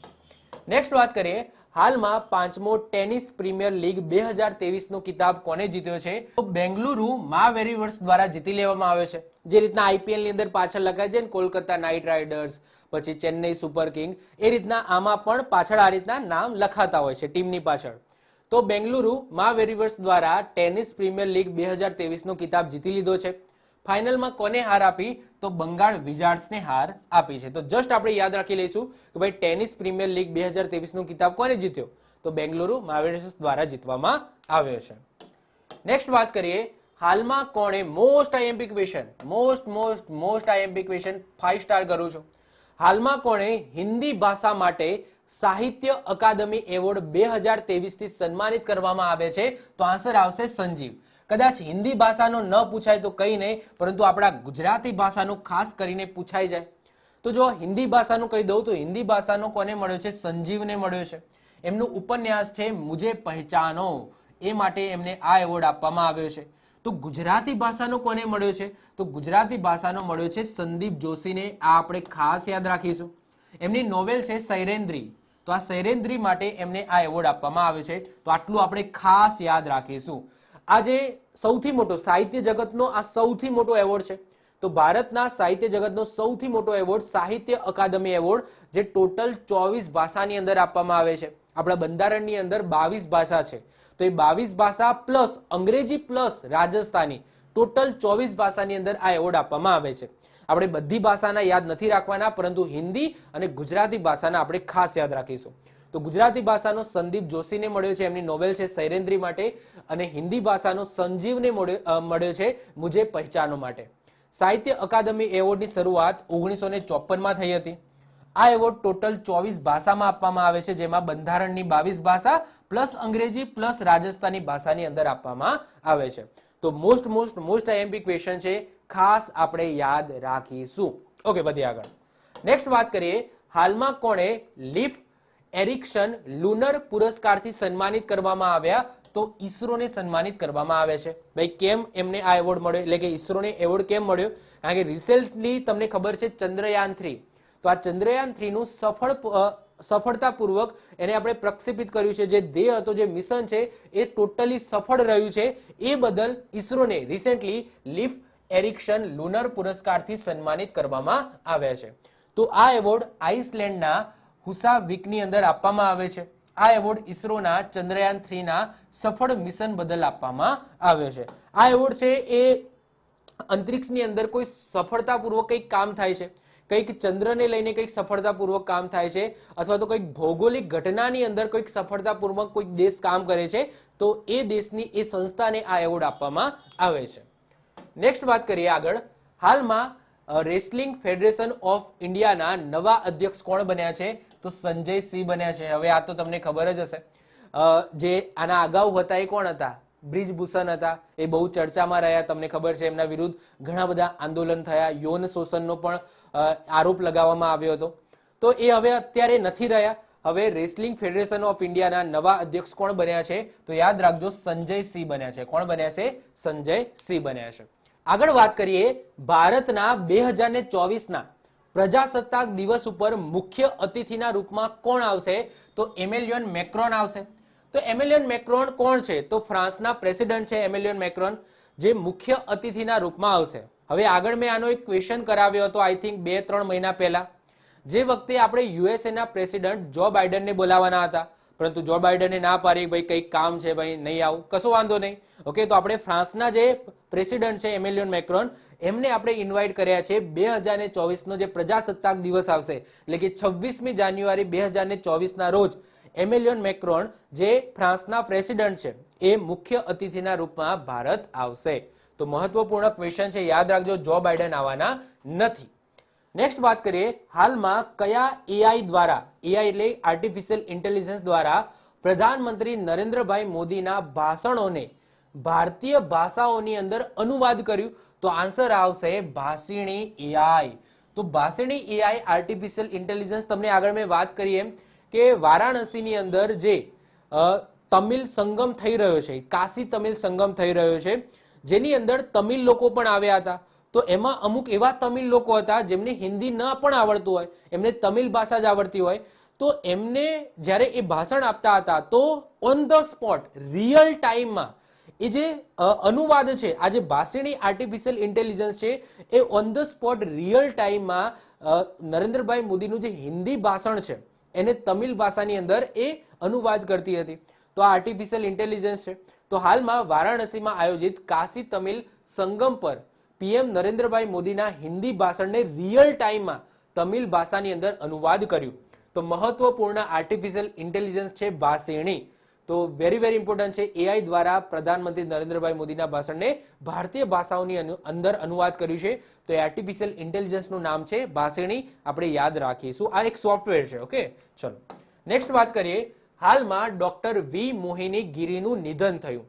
નેક્સ્ટ વાત કરીએ, હાલમાં 5મો ટેનિસ પ્રીમિયર લીગ 2023નો કિતાબ કોને જીત્યો છે? તો બેંગલુરુ માવેરીવર્સ દ્વારા જીતી લેવામાં આવ્યો છે. જે રીતના આઈપીએલ ની અંદર પાછળ લખાય છે ને કોલકાતા નાઇટ રાઇડર્સ, પછી ચેન્નઈ સુપર કિંગ, એ રીતના આમાં પણ પાછળ આ રીતના નામ લખાતા હોય છે ટીમની પાછળ. તો બેંગલુરુ માવેરીવર્સ દ્વારા ટેનિસ પ્રીમિયર લીગ 2023નો કિતાબ જીતી લીધો છે. ફાઇનલમાં કોને હાર આપી? તો બંગાળ વિઝાર્ડ્સને હાર આપી છે. તો જસ્ટ આપણે યાદ રાખી લઈશું કે ભાઈ ટેનિસ પ્રીમિયર લીગ 2023નો કિતાબ કોને જીત્યો? તો બેંગલુરુ માવેરીવર્સ દ્વારા જીતવામાં આવ્યો છે. નેક્સ્ટ વાત કરીએ, હાલમાં કોણે most IMP question, most IMP question 5 star કરું છું. હાલમાં કોણે હિન્દી ભાષા માટે સાહિત્ય અકાદમી એવોર્ડ 2023થી સન્માનિત કરવામાં આવે છે? તો આન્સર આવશે સંજીવ. કદાચ હિન્દી ભાષાનો ન પૂછાય તો કઈ નહીં, પરંતુ આપણા ગુજરાતી ભાષાનું ખાસ કરીને પૂછાઈ જાય. તો જો હિન્દી ભાષાનું કહી દઉં તો હિન્દી ભાષાનો કોને મળ્યો છે? સંજીવને મળ્યો છે. એમનું ઉપન્યાસ છે મુझे પહેચાનો, એ માટે એમને આ એવોર્ડ આપવામાં આવ્યો છે. તો ગુજરાતી ભાષાનો કોને મળ્યો છે? તો ગુજરાતી ભાષાનો મળ્યો છે સંદીપ જોશીને. આ આપણે ખાસ યાદ રાખીશું. એમની નોવેલ છે સૈરેન્દ્રી, તો આ સૈરેન્દ્રી માટે એમને આ એવોર્ડ આપવામાં આવ્યો છે. તો આટલું આપણે ખાસ યાદ રાખીશું. આજે સૌથી મોટો સાહિત્ય જગતનો આ સૌથી મોટો એવોર્ડ છે. તો ભારતના સાહિત્ય જગતનો સૌથી મોટો એવોર્ડ સાહિત્ય અકાદમી એવોર્ડ, જે ટોટલ 24 ભાષાની અંદર આપવામાં આવે છે. આપણા બંધારણની અંદર 22 ભાષા છે, તો એ 22 ભાષા પ્લસ અંગ્રેજી પ્લસ રાજસ્થાની ટોટલ 24 ભાષાની અંદર આ એવોર્ડ આપવામાં આવે છે. આપણે બધી ભાષાના યાદ નથી રાખવાના, પરંતુ હિન્દી અને ગુજરાતી ભાષાના આપણે ખાસ યાદ રાખીશું. તો ગુજરાતી ભાષાનો સંદીપ જોશીને મળ્યો છે, એમની નોવેલ છે સૈરેન્દ્રી માટે, અને હિન્દી ભાષાનો સંજીવને મળ્યો છે મુझे પહેચાનો માટે. સાહિત્ય અકાદમી એવોર્ડની શરૂઆત 1954માં થઈ હતી. આ એવોર્ડ ટોટલ 24 ભાષામાં આપવામાં આવે છે, જેમાં બંધારણની 22 ભાષા પ્લસ અંગ્રેજી પ્લસ રાજસ્થાની ભાષાની અંદર આપવામાં આવે છે. તો મોસ્ટ આઈએમપી ક્વેશ્ચન છે, ખાસ આપણે યાદ રાખીશું. ઓકે, વધીએ આગળ. નેક્સ્ટ વાત કરીએ, હાલમાં કોણે લીફ એરિક્સન લુનર પુરસ્કારથી સન્માનિત કરવામાં આવ્યા? તો ઈસરોને સન્માનિત કરવામાં આવે છે. ભાઈ કેમ એમને આ એવોર્ડ મળ્યો, એટલે કે ઈસરોને એવોર્ડ કેમ મળ્યો? કારણ કે રિસેન્ટલી તમને ખબર છે ચંદ્રયાન 3, તો આ ચંદ્રયાન 3 નું સફળતાપૂર્વક એને આપણે પ્રક્ષેપિત કર્યું છે. જે ધ્યેય હતો, જે મિશન છે, એ ટોટલી સફળ રહ્યું છે. એ બદલ ઈસરોને રિસેન્ટલી લીફ એરિક્સન લુનર પુરસ્કારથી સન્માનિત કરવામાં આવ્યા છે. તો આ એવોર્ડ આઇસલેન્ડના હુસાવિકની અંદર આપવામાં આવે છે. આ એવોર્ડ ઈસરોના ચંદ્રયાન 3 ના સફળ મિશન બદલ આપવામાં આવ્યો છે. આ એવોર્ડ છે એ અંતરિક્ષની અંદર કોઈ સફળતાપૂર્વક કંઈક કામ થાય છે, કંઈક ચંદ્રને લઈને કંઈક સફળતાપૂર્વક કામ થાય છે, અથવા તો કંઈક ભૌગોલિક ઘટનાની અંદર કંઈક સફળતાપૂર્વક કોઈક દેશ કામ કરે છે, તો એ દેશની એ સંસ્થાને આ એવોર્ડ આપવામાં આવે છે. નેક્સ્ટ વાત કરીએ આગળ. હાલમાં રેસલિંગ ફેડરેશન ઓફ ઇન્ડિયાના નવા અધ્યક્ષ કોણ બન્યા છે? તો સંજય સિંહ બન્યા છે. હવે આ તો તમને ખબર જ હશે. જે આના અગાઉ હતા એ કોણ હતા? બ્રિજભૂષણ હતા. એ બહુ ચર્ચામાં રહ્યા, તમને ખબર છે. એમના વિરુદ્ધ ઘણા બધા આંદોલન થયા, યૌન શોષણનો પણ આરોપ લગાવવામાં આવ્યો હતો. તો એ હવે અત્યારે નથી રહ્યા. હવે રેસલિંગ ફેડરેશન ઓફ ઇન્ડિયાના નવા અધ્યક્ષ કોણ બન્યા છે? તો યાદ રાખજો, સંજય સિંહ બન્યા છે. કોણ બન્યા છે? સંજય સિંહ બન્યા છે. આગળ વાત કરીએ, ભારતના 2024ના પ્રજાસત્તાક દિવસ ઉપર મુખ્ય અતિથિના રૂપમાં કોણ આવશે? તો એમેલિયન મેક્રોન આવશે. તો એમેલિયન મેક્રોન કોણ છે? તો ફ્રાન્સના પ્રેસિડેન્ટ છે એમેલિયન મેક્રોન, જે મુખ્ય અતિથિના રૂપમાં આવશે. હવે આગળ મેં આનો એક ક્વેશ્ચન કરાવ્યો હતો, આઈ થિંક 2-3 મહિના પહેલા, જે વખતે આપણે યુએસએના પ્રેસિડેન્ટ જો બાઇડનને બોલાવવાના હતા, પરંતુ જો બાઇડને ના પાડી, ભાઈ કંઈક કામ છે, ભાઈ નહીં આવું, કશો વાંધો નહીં. ઓકે, તો આપણે ફ્રાન્સના જે પ્રેસિડેન્ટ છે એમેલિયન મેક્રોન, એમને આપણે ઇન્વાઇટ કર્યા છે. 2024નો જે પ્રજાસત્તાક દિવસ આવશે, એટલે કે 26મી જાન્યુઆરી 2024ના રોજ એમેલિયન મેક્રોન, જે ફ્રાન્સના પ્રેસિડેન્ટ છે, એ મુખ્ય અતિથિના રૂપમાં ભારત આવશે. તો મહત્વપૂર્ણ ક્વેશ્ચન છે, યાદ રાખજો, જો બાઇડન આવવાના નથી. નેક્સ્ટ વાત કરીએ, હાલમાં કયા એઆઈ દ્વારા, એઆઈ એટલે આર્ટિફિશિયલ ઇન્ટેલિજન્સ દ્વારા પ્રધાનમંત્રી નરેન્દ્રભાઈ મોદીના ભાષણોને ભારતીય ભાષાઓની અંદર અનુવાદ કર્યું? તો આન્સર આવશે ભાષિણી એઆઈ. તો ભાષિણી એઆઈ આર્ટિફિશિયલ ઇન્ટેલિજન્સ, તમને આગળ મેં વાત કરી એમ કે વારાણસીની અંદર જે તમિલ સંગમ થઈ રહ્યો છે, કાશી તમિલ સંગમ થઈ રહ્યો છે, જેની અંદર તમિલ લોકો પણ આવ્યા હતા. તો એમાં અમુક એવા તમિલ લોકો હતા જેમને હિન્દી ન પણ આવડતું હોય, એમને તમિલ ભાષા જ આવડતી હોય. તો એમને જ્યારે એ ભાષણ આપતા હતા, તો ઓન ધ સ્પોટ રિયલ ટાઈમમાં એ જે અનુવાદ છે, આ જે ભાષિણી આર્ટિફિશિયલ ઇન્ટેલિજન્સ છે, એ ઓન ધ સ્પોટ રિયલ ટાઈમમાં નરેન્દ્રભાઈ મોદીનું જે હિન્દી ભાષણ છે એને તમિલ ભાષાની અંદર એ અનુવાદ કરતી હતી. તો આ આર્ટિફિશિયલ ઇન્ટેલિજન્સ છે. તો હાલમાં વારાણસીમાં આયોજિત કાશી તમિલ સંગમ પર પીએમ નરેન્દ્રભાઈ મોદીના હિન્દી ભાષણને રિયલ ટાઈમમાં તમિલ ભાષાની અંદર અનુવાદ કર્યું. તો મહત્વપૂર્ણ આર્ટિફિશિયલ ઇન્ટેલિજન્સ છે ભાષિણી. તો વેરી ઇમ્પોર્ટન્ટ છે. એઆઈ દ્વારા પ્રધાનમંત્રી નરેન્દ્રભાઈ મોદીના ભાષણને ભારતીય ભાષાઓની અંદર અનુવાદ કર્યું છે. તો એ આર્ટિફિશિયલ ઇન્ટેલિજન્સનું નામ છે ભાષિણી. આપણે યાદ રાખીશું. આ એક સોફ્ટવેર છે. ઓકે, ચલો નેક્સ્ટ વાત કરીએ. હાલમાં ડોક્ટર વી મોહિની ગિરીનું નિધન થયું.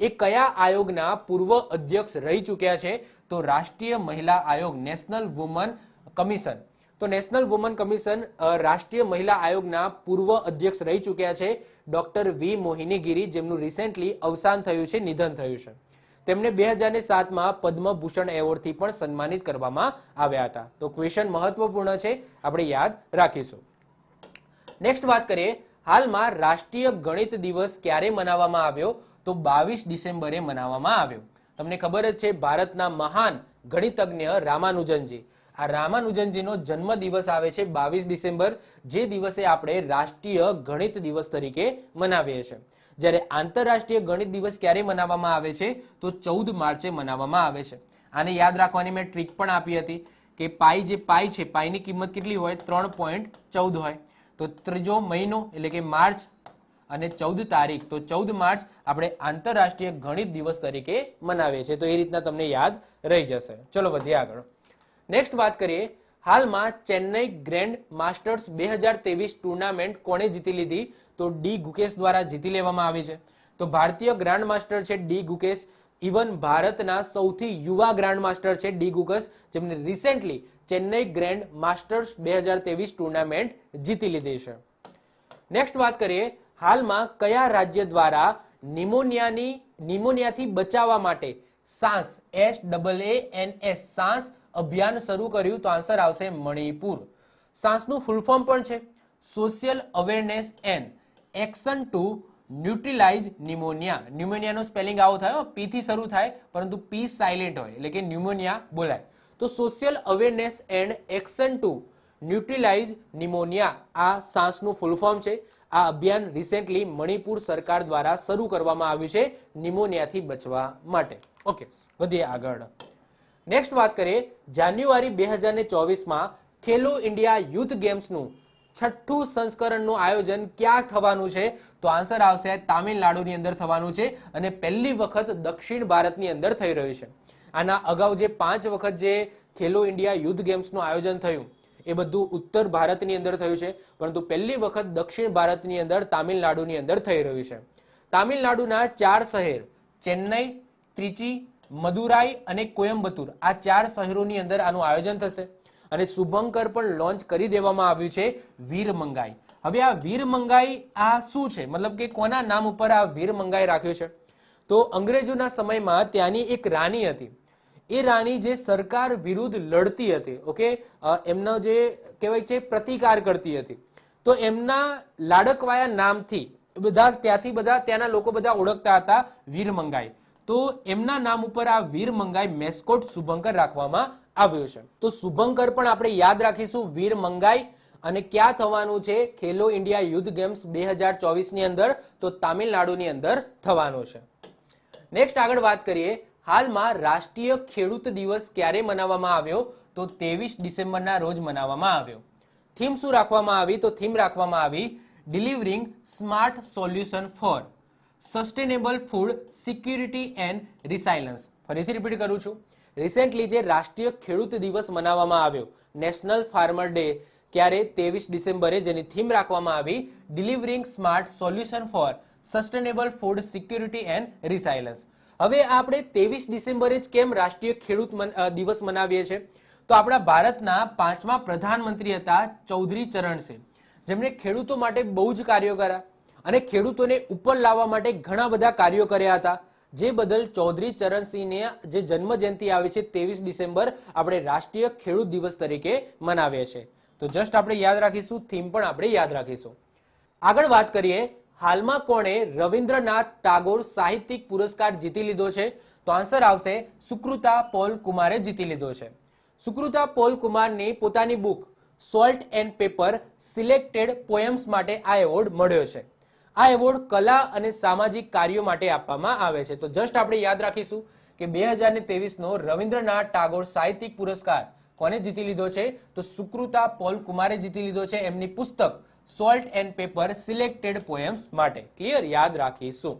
એ કયા આયોગના પૂર્વ અધ્યક્ષ રહી ચૂક્યા છે? તો રાષ્ટ્રીય મહિલા આયોગ, નેશનલ વુમન કમિશન. તો નેશનલ વુમન કમિશન, રાષ્ટ્રીય મહિલા આયોગના પૂર્વ અધ્યક્ષ રહી ચૂક્યા છે ડોક્ટર વી મોહિની ગિરી, જેમનું રિસેન્ટલી અવસાન થયું છે, નિધન થયું છે. તેમને 2007માં પદ્મભૂષણ એવોર્ડથી પણ સન્માનિત કરવામાં આવ્યા હતા. તો ક્વેશ્ચન મહત્વપૂર્ણ છે, આપણે યાદ રાખીશું. નેક્સ્ટ વાત કરીએ. હાલમાં રાષ્ટ્રીય ગણિત દિવસ ક્યારે મનાવવામાં આવ્યો? તો 22 ડિસેમ્બરે મનાવવામાં આવ્યો. તમને ખબર જ છે, ભારતના મહાન ગણિતજ્ઞ રામાનુજનજી, આ રામાનુજનજીનો જન્મ દિવસ આવે છે 22 ડિસેમ્બર, જે દિવસે આપણે રાષ્ટ્રીય ગણિત દિવસ તરીકે મનાવીએ છીએ. જ્યારે આંતરરાષ્ટ્રીય ગણિત દિવસ ક્યારે મનાવવામાં આવે છે? તો 14 માર્ચે મનાવવામાં આવે છે. આને યાદ રાખવાની મેં ટ્રીક પણ આપી હતી કે પાઈ છે, પાઈની કિંમત કેટલી હોય? 3.14 હોય. તો ત્રીજો મહિનો એટલે કે માર્ચ અને 14 તારીખ તો 14 માર્ચ આપણે આંતરરાષ્ટ્રીય ગણિત દિવસ તરીકે મનાવીએ છીએ. તો એ રીતના તમને યાદ રહી જશે. ચલો વધીએ આગળ. નેક્સ્ટ વાત કરીએ. હાલમાં ચેન્નઈ ગ્રેન્ડ માસ્ટર્સ 2023 ટુર્નામેન્ટ કોણે જીતી લીધી? તો ડી ગુકેશ દ્વારા જીતી લેવામાં આવી છે. તો ભારતીય ગ્રાન્ડ માસ્ટર છે ડી ગુકેશ. ઇવન ભારતના સૌથી યુવા ગ્રાન્ડ માસ્ટર છે ડી ગુકેશ, જેમને recently Chennai grand masters 2023 tournament જીતી લીધી છે. નેક્સ્ટ વાત કરીએ. હાલમાં કયા રાજ્ય દ્વારા નિમોનિયાથી બચાવવા માટે સાસ SAANS સાસ અભિયાન શરૂ કર્યું? તો આન્સર આવશે મણિપુર. સાસનું ફૂલ ફોર્મ પણ છે social awareness and action to neutralise pneumonia. ન્યુમોનિયાનો સ્પેલિંગ આવો થાય, પી થી શરૂ થાય પરંતુ પી સાયલેન્ટ હોય એટલે કે ન્યુમોનિયા બોલાય. તો social awareness and action to neutralise pneumonia આ સાસનું ફૂલ ફોર્મ છે. આ અભિયાન રિસેન્ટલી મણિપુર સરકાર દ્વારા શરૂ કરવામાં આવ્યું છે નિમોનિયાથી બચવા માટે. ઓકે, વધીએ આગળ. નેક્સ્ટ વાત કરીએ. જાન્યુઆરી 2024માં ખેલો ઇન્ડિયા યુથ ગેમ્સનું 6ઠ્ઠું સંસ્કરણનું આયોજન ક્યાં થવાનું છે? તો આન્સર આવશે તામિલનાડુની અંદર થવાનું છે અને પહેલી વખત દક્ષિણ ભારતની અંદર થઈ રહ્યું છે. આના અગાઉ જે 5 વખત જે ખેલો ઇન્ડિયા યુથ ગેમ્સનું આયોજન થયું એ બધું ઉત્તર ભારતની અંદર થયું છે, પરંતુ પહેલી વખત દક્ષિણ ભારતની અંદર તામિલનાડુની અંદર થઈ રહ્યું છે. તામિલનાડુના 4 શહેર ચેન્નઈ, ત્રિચી, મદુરાઈ અને કોયમ્બતુર આ 4 શહેરોની અંદર આનું આયોજન થશે અને શુભંકર પણ લોન્ચ કરી દેવામાં આવ્યું છે વીરમંગાઈ. હવે આ વીરમંગાઈ આ શું છે, મતલબ કે કોના નામ ઉપર આ વીરમંગાઈ રાખ્યું છે? તો અંગ્રેજોના સમયમાં ત્યાંની એક રાણી હતી. એ રાણી જે સરકાર વિરુદ્ધ લડતી હતી, ઓકે, એમનો જે કહેવાય છે પ્રતિકાર કરતી હતી, તો એમના લાડકવાયા નામથી ત્યાંના લોકો બધા ઓળખતા હતા વીરમંગાઈ. તો એમના નામ ઉપર આ વીરમંગાઈ મેસ્કોટ શુભંકર રાખવામાં આવ્યો છે. તો શુભંકર પણ આપણે યાદ રાખીશું વીરમંગાઈ. અને ક્યાં થવાનું છે ખેલો ઇન્ડિયા યુથ ગેમ્સ 2024 ની અંદર? તો તામિલનાડુની અંદર થવાનું છે. નેક્સ્ટ આગળ વાત કરીએ. હાલમાં રાષ્ટ્રીય ખેડૂત દિવસ ક્યારે મનાવવામાં આવ્યો? તો 23 ડિસેમ્બરના રોજ મનાવવામાં આવ્યો. થીમ શું રાખવામાં આવી? તો થીમ રાખવામાં આવી delivering smart solution for sustainable food security and resilience. ફરીથી રિપીટ કરું છું. રિસેન્ટલી જે રાષ્ટ્રીય ખેડૂત દિવસ મનાવવામાં આવ્યો, નેશનલ ફાર્મર ડે, ક્યારે? 23 ડિસેમ્બરે, જેની થીમ રાખવામાં આવી delivering smart solution for sustainable food security and resilience. હવે આપણે 23 ડિસેમ્બરે જ કેમ રાષ્ટ્રીય ખેડૂત દિવસ મનાવીએ છીએ? તો આપણા ભારતના 5મા પ્રધાનમંત્રી હતા ચૌધરી ચરણસિંહ, જેમણે ખેડૂતો માટે બહુ જ કાર્યો કર્યા અને ખેડૂતોને ઉપર લાવવા માટે ઘણા બધા કાર્યો કર્યા હતા, જે બદલ ચૌધરી ચરણસિંહને જે જન્મ જયંતિ આવે છે 23 ડિસેમ્બર આપણે રાષ્ટ્રીય ખેડૂત દિવસ તરીકે મનાવીએ છીએ. તો જસ્ટ આપણે યાદ રાખીશું, થીમ પણ આપણે યાદ રાખીશું. આગળ વાત કરીએ. હાલમાં કોણે રવિન્દ્રનાથ ટાગોર સાહિત્યિક પુરસ્કાર જીતી લીધો છે? તો આન્સર આવશે સુકૃતા પોલ કુમારે જીતી લીધો છે. સુકૃતા પોલ કુમારની પોતાની book salt and paper selected poems માટે આ એવોર્ડ મળ્યો છે. આ એવોર્ડ કલા અને સામાજિક કાર્યો માટે આપવામાં આવે છે. તો જસ્ટ આપણે યાદ રાખીશું કે 2023નો રવિન્દ્રનાથ ટાગોર સાહિત્યિક પુરસ્કાર કોને જીતી લીધો છે? તો સુકૃતા પોલ કુમારે જીતી લીધો છે એમની પુસ્તક salt and paper selected poems માટે. ક્લિયર? યાદ રાખીશું.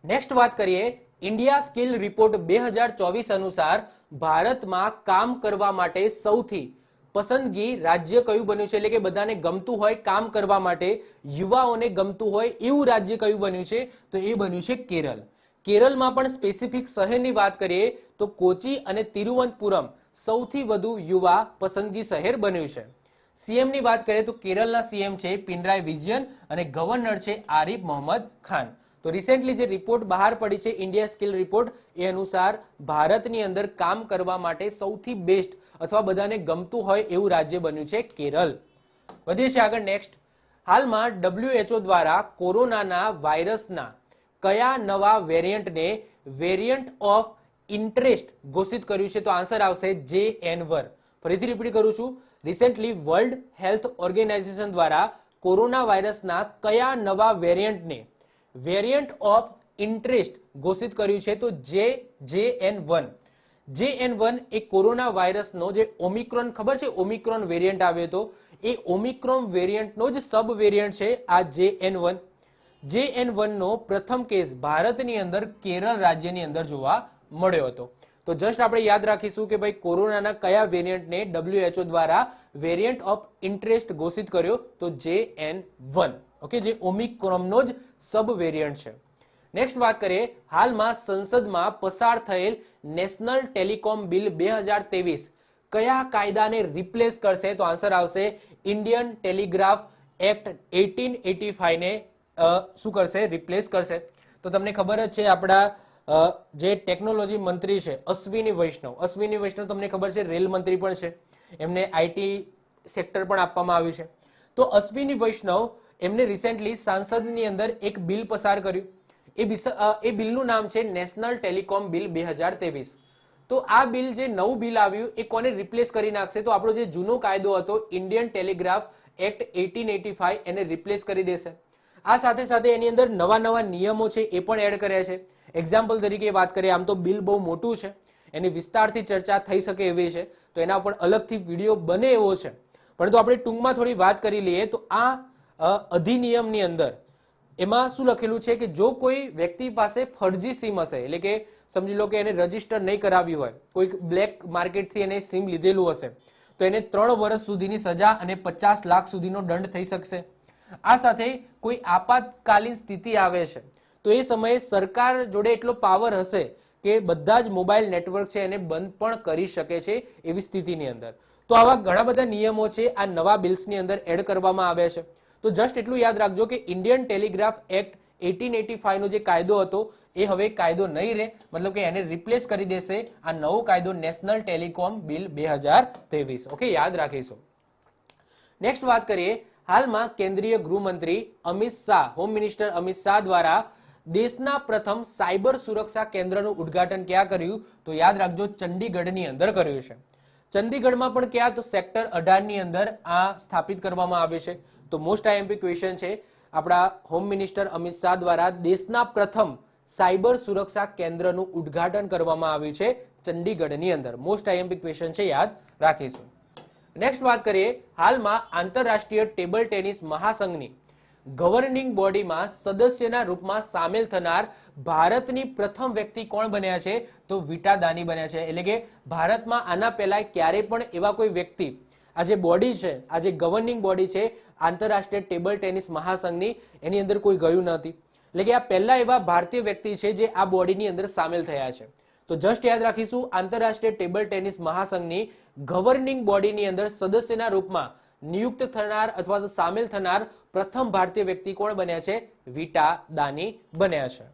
નેક્સ્ટ વાત કરીએ. ઇન્ડિયા સ્કિલ રિપોર્ટ 2024 અનુસાર ભારતમાં કામ કરવા માટે સૌથી પસંદગી રાજ્ય કયું બન્યું છે? એટલે કે બધાને ગમતું હોય કામ કરવા માટે, યુવાઓને ગમતું હોય એવું રાજ્ય કયું બન્યું છે? તો એ બન્યું છે કેરળ. કેરળમાં પણ સ્પેસિફિક શહેરની વાત કરીએ તો કોચી અને તિરુવનંતપુરમ સૌથી વધુ યુવા પસંદગી શહેર બન્યું છે. સીએમની વાત કરીએ તો કેરળના સીએમ છે પિનરાય વિજયન અને ગવર્નર છે આરિફ મોહમ્મદ ખાન. તો રિસેન્ટલી જે રિપોર્ટ બહાર પડી છે ઇન્ડિયા સ્કિલ રિપોર્ટ, એ અનુસાર ભારતની અંદર કામ કરવા માટે સૌથી બેસ્ટ અથવા બધાને ગમતું હોય એવું રાજ્ય બન્યું છે કેરળ. વધીએ છીએ આગળ. નેક્સ્ટ. હાલમાં WHO દ્વારા કોરોનાના વાયરસના કયા નવા વેરિયન્ટને વેરિયન્ટ ઓફ ઇન્ટરેસ્ટ ઘોષિત કર્યું છે? તો આન્સર આવશે JN1. ફરીથી રિપીટ કરું છું. રિસેન્ટલી વર્લ્ડ હેલ્થ ઓર્ગેનાઇઝેશન દ્વારા કોરોના વાયરસના કયા નવા વેરિયન્ટને વેરિયન્ટ ઓફ ઇન્ટરેસ્ટ ઘોષિત કર્યું છે? તો JN1. JN1 એ કોરોના વાયરસનો જે ઓમિક્રોન, ખબર છે ઓમિક્રોન વેરિયન્ટ આવ્યો હતો, એ ઓમિક્રોન વેરિયન્ટનો જ સબ વેરિયન્ટ છે આ JN1. JN1 નો પ્રથમ કેસ ભારતની અંદર કેરળ રાજ્યની અંદર જોવા મળ્યો હતો. તો જસ્ટ આપણે યાદ રાખીશું કે ભાઈ કોરોનાના કયા વેરિયન્ટને WHO દ્વારા વેરિયન્ટ ઓફ ઇન્ટરેસ્ટ ઘોષિત કર્યો, તો JN1. ઓકે, જે ઓમિક્રોનનો જ સબ વેરિયન્ટ છે. નેક્સ્ટ વાત કરીએ, હાલમાં સંસદમાં પસાર થયેલ નેશનલ ટેલિકોમ બિલ 2023 કયા કાયદાને રિપ્લેસ કરશે, તો આન્સર આવશે ઇન્ડિયન ટેલિગ્રાફ એક્ટ 1885 ને શું કરશે, રિપ્લેસ કરશે. તો તમને ખબર જ છે આપણા જે ટેકનોલોજી મંત્રી છે અશ્વિની વૈષ્ણવ તમને ખબર છે રેલ મંત્રી પણ છે, એમને IT સેક્ટર પણ આપવામાં આવ્યું છે. તો અશ્વિની વૈષ્ણવ એમને રિસેન્ટલી સાંસદની અંદર એક બિલ પસાર કર્યું. એ બિલનું નામ છે નેશનલ ટેલિકોમ બિલ 2023. તો આ બિલ, જે નવું બિલ આવ્યું, એ કોને રિપ્લેસ કરી નાખશે, તો આપણો જે જૂનો કાયદો હતો ઇન્ડિયન ટેલિગ્રાફ એક્ટ 1885 એને રિપ્લેસ કરી દેશે. આ સાથે સાથે એની અંદર નવા નિયમો છે એ પણ એડ કર્યા છે. એક્ઝામ્પલ તરીકે વાત કરીએ, આમ તો બિલ બહુ મોટું છે, એની વિસ્તારથી ચર્ચા થઈ શકે એવી છે, તો એના ઉપર અલગથી વિડીયો બને એવો છે, પરંતુ આપણે ટૂંકમાં થોડી વાત કરી લઈએ. તો આ અધિનિયમની અંદર એમાં શું લખેલું છે કે જો કોઈ વ્યક્તિ પાસે ફરજી સિમ હશે, એટલે કે સમજી લો કે એને રજીસ્ટર નહીં કરાવ્યું હોય, કોઈ બ્લેક માર્કેટથી એને સિમ લીધેલું હશે, તો એને 3 વર્ષ સુધીની સજા અને 50 લાખ સુધીનો દંડ થઈ શકશે. આ સાથે કોઈ આપાતકાલીન સ્થિતિ આવે છે તો એ સમયે સરકાર જોડે એટલો પાવર હશે કે બધા જ મોબાઈલ નેટવર્ક છે એને બંધ પણ કરી શકે છે એવી સ્થિતિની અંદર. તો આવા ઘણા બધા નિયમો છે આ નવા બિલ્સની અંદર એડ કરવામાં આવ્યા છે. તો જસ્ટ એટલું યાદ રાખજો કે ઇન્ડિયન ટેલિગ્રાફ એક્ટ 1885 નો જે કાયદો હતો એ હવે કાયદો નહીં રહે, મતલબ કે એને રિપ્લેસ કરી દેશે આ નવો કાયદો નેશનલ ટેલિકોમ બિલ 2023. ઓકે, યાદ રાખીશું. નેક્સ્ટ વાત કરીએ, હાલમાં કેન્દ્રીય ગૃહમંત્રી અમિત શાહ, હોમ મિનિસ્ટર અમિત શાહ દ્વારા દેશના પ્રથમ સાયબર સુરક્ષા કેન્દ્રનું ઉદ્ઘાટન ક્યાં કર્યું, તો યાદ રાખજો ચંડીગઢની અંદર કર્યું છે. ચંડીગઢમાં પણ ક્યાં, તો સેક્ટર 18 ની અંદર આ સ્થાપિત કરવામાં આવે છે. તો મોસ્ટ આઈએમપી ક્વેશ્ચન છે, આપણા હોમ મિનિસ્ટર અમિત શાહ દ્વારા દેશના પ્રથમ સાયબર સુરક્ષા કેન્દ્રનું ઉદ્ઘાટન કરવામાં આવ્યું છે ચંડીગઢની અંદર. મોસ્ટ આઈએમપી ક્વેશ્ચન છે, યાદ રાખીશું. નેક્સ્ટ વાત કરીએ, હાલમાં આંતરરાષ્ટ્રીય ટેબલ ટેનિસ મહાસંઘની ગવર્નિંગ બોડીમાં સદસ્યના રૂપમાં સામેલ થનાર ભારતની પ્રથમ વ્યક્તિ કોણ બન્યા છે, તો વિટા દાની બન્યા છે. એટલે કે ભારતમાં આના પહેલા ક્યારેય પણ એવા કોઈ વ્યક્તિ, આ જે બોડી છે, આ જે ગવર્નિંગ બોડી છે આંતરરાષ્ટ્રીય ટેબલ ટેનિસ મહાસંઘની, એની અંદર કોઈ ગયું નથી. એટલે કે આ પહેલા એવા ભારતીય વ્યક્તિ છે જે આ બોડીની અંદર સામેલ થયા છે. તો જસ્ટ યાદ રાખીશું, આંતરરાષ્ટ્રીય ટેબલ ટેનિસ મહાસંઘની ગવર્નિંગ બોડીની અંદર સદસ્યના રૂપમાં નિયુક્ત થનાર અથવા તો સામેલ થનાર પ્રથમ ભારતીય વ્યક્તિ કોણ બન્યા છે, વિટા દાની બન્યા છે.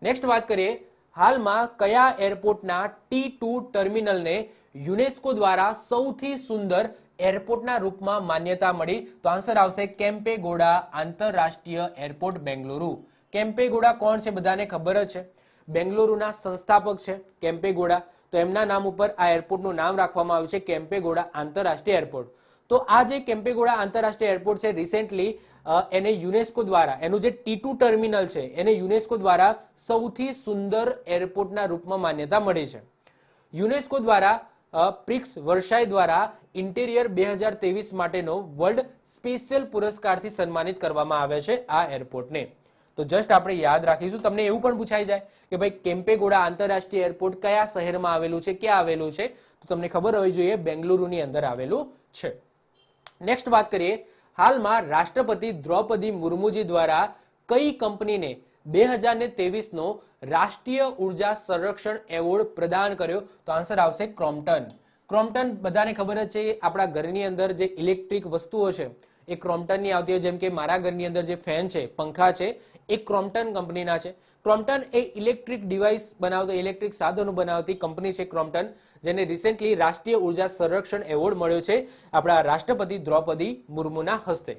નેક્સ્ટ વાત કરીએ, હાલમાં કયા એરપોર્ટના T2 ટર્મિનલને યુનેસ્કો દ્વારા સૌથી સુંદર એરપોર્ટના રૂપમાં માન્યતા મળી, તો આન્સર આવશે કેમ્પેગોડા આંતરરાષ્ટ્રીય એરપોર્ટ બેંગલુરુ. કેમ્પેગોડા કોણ છે, બધાને ખબર જ છે, બેંગલુરુના સંસ્થાપક છે કેમ્પેગોડા. તો એમના નામ ઉપર આ એરપોર્ટનું નામ રાખવામાં આવ્યું છે કેમ્પેગોડા આંતરરાષ્ટ્રીય એરપોર્ટ. તો આ જે કેમ્પેગોડા આંતરરાષ્ટ્રીય એરપોર્ટ છે રિસેન્ટલી એને યુનેસ્કો દ્વારા, એનું જે T2 ટર્મિનલ છે એને યુનેસ્કો દ્વારા સૌથી સુંદર એરપોર્ટના રૂપમાં માન્યતા મળી છે. યુનેસ્કો દ્વારા પ્રિક્સ વર્સાઈ દ્વારા ઇન્ટિરિયર 2023 માટેનો વર્લ્ડ સ્પેશિયલ પુરસ્કારથી સન્માનિત કરવામાં આવે છે આ એરપોર્ટને. તો જસ્ટ આપણે યાદ રાખીશું. તમને એવું પણ પૂછાઈ જાય કે ભાઈ કેમ્પેગોડા આંતરરાષ્ટ્રીય એરપોર્ટ કયા શહેરમાં આવેલું છે, ક્યાં આવેલું છે, તો તમને ખબર હોવી જોઈએ બેંગલુરુની અંદર આવેલું છે. નેક્સ્ટ વાત કરીએ, હાલમાં રાષ્ટ્રપતિ દ્રૌપદી મુર્મુજી દ્વારા કઈ કંપનીને 2023 નો રાષ્ટ્રીય ઉર્જા સંરક્ષણ એવોર્ડ પ્રદાન કર્યો, તો આન્સર આવશે ક્રોમ્પ્ટન. ક્રોમ્પ્ટન બધાને ખબર જ છે, આપણા ઘરની અંદર જે ઇલેક્ટ્રિક વસ્તુઓ છે એ ક્રોમ્પ્ટનની આવતી હોય, જેમ કે મારા ઘરની અંદર જે ફેન છે, પંખા છે, એ ક્રોમ્પ્ટન કંપનીના છે. ક્રોમ્પ્ટન એ ઇલેક્ટ્રિક ડિવાઇસ બનાવતી, ઇલેક્ટ્રિક સાધનો બનાવતી કંપની છે ક્રોમ્પ્ટન, જેને રિસેન્ટલી રાષ્ટ્રીય ઉર્જા સંરક્ષણ એવોર્ડ મળ્યો છે આપણા રાષ્ટ્રપતિ દ્રૌપદી મુર્મુના હસ્તે.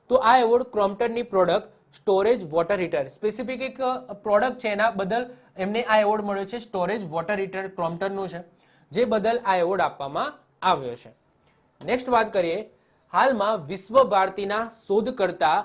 તો આ એવોર્ડ ક્રોમ્પ્ટનની product storage water heater, specific એક પ્રોડક્ટ છે એના બદલ એમને આ એવોર્ડ મળ્યો છે. સ્ટોરેજ વોટર હીટર ક્રોમ્પ્ટનનું છે, જે બદલ આ એવોર્ડ આપવામાં આવ્યો છે. નેક્સ્ટ વાત કરીએ, હાલમાં વિશ્વ ભારતીના શોધકર્તા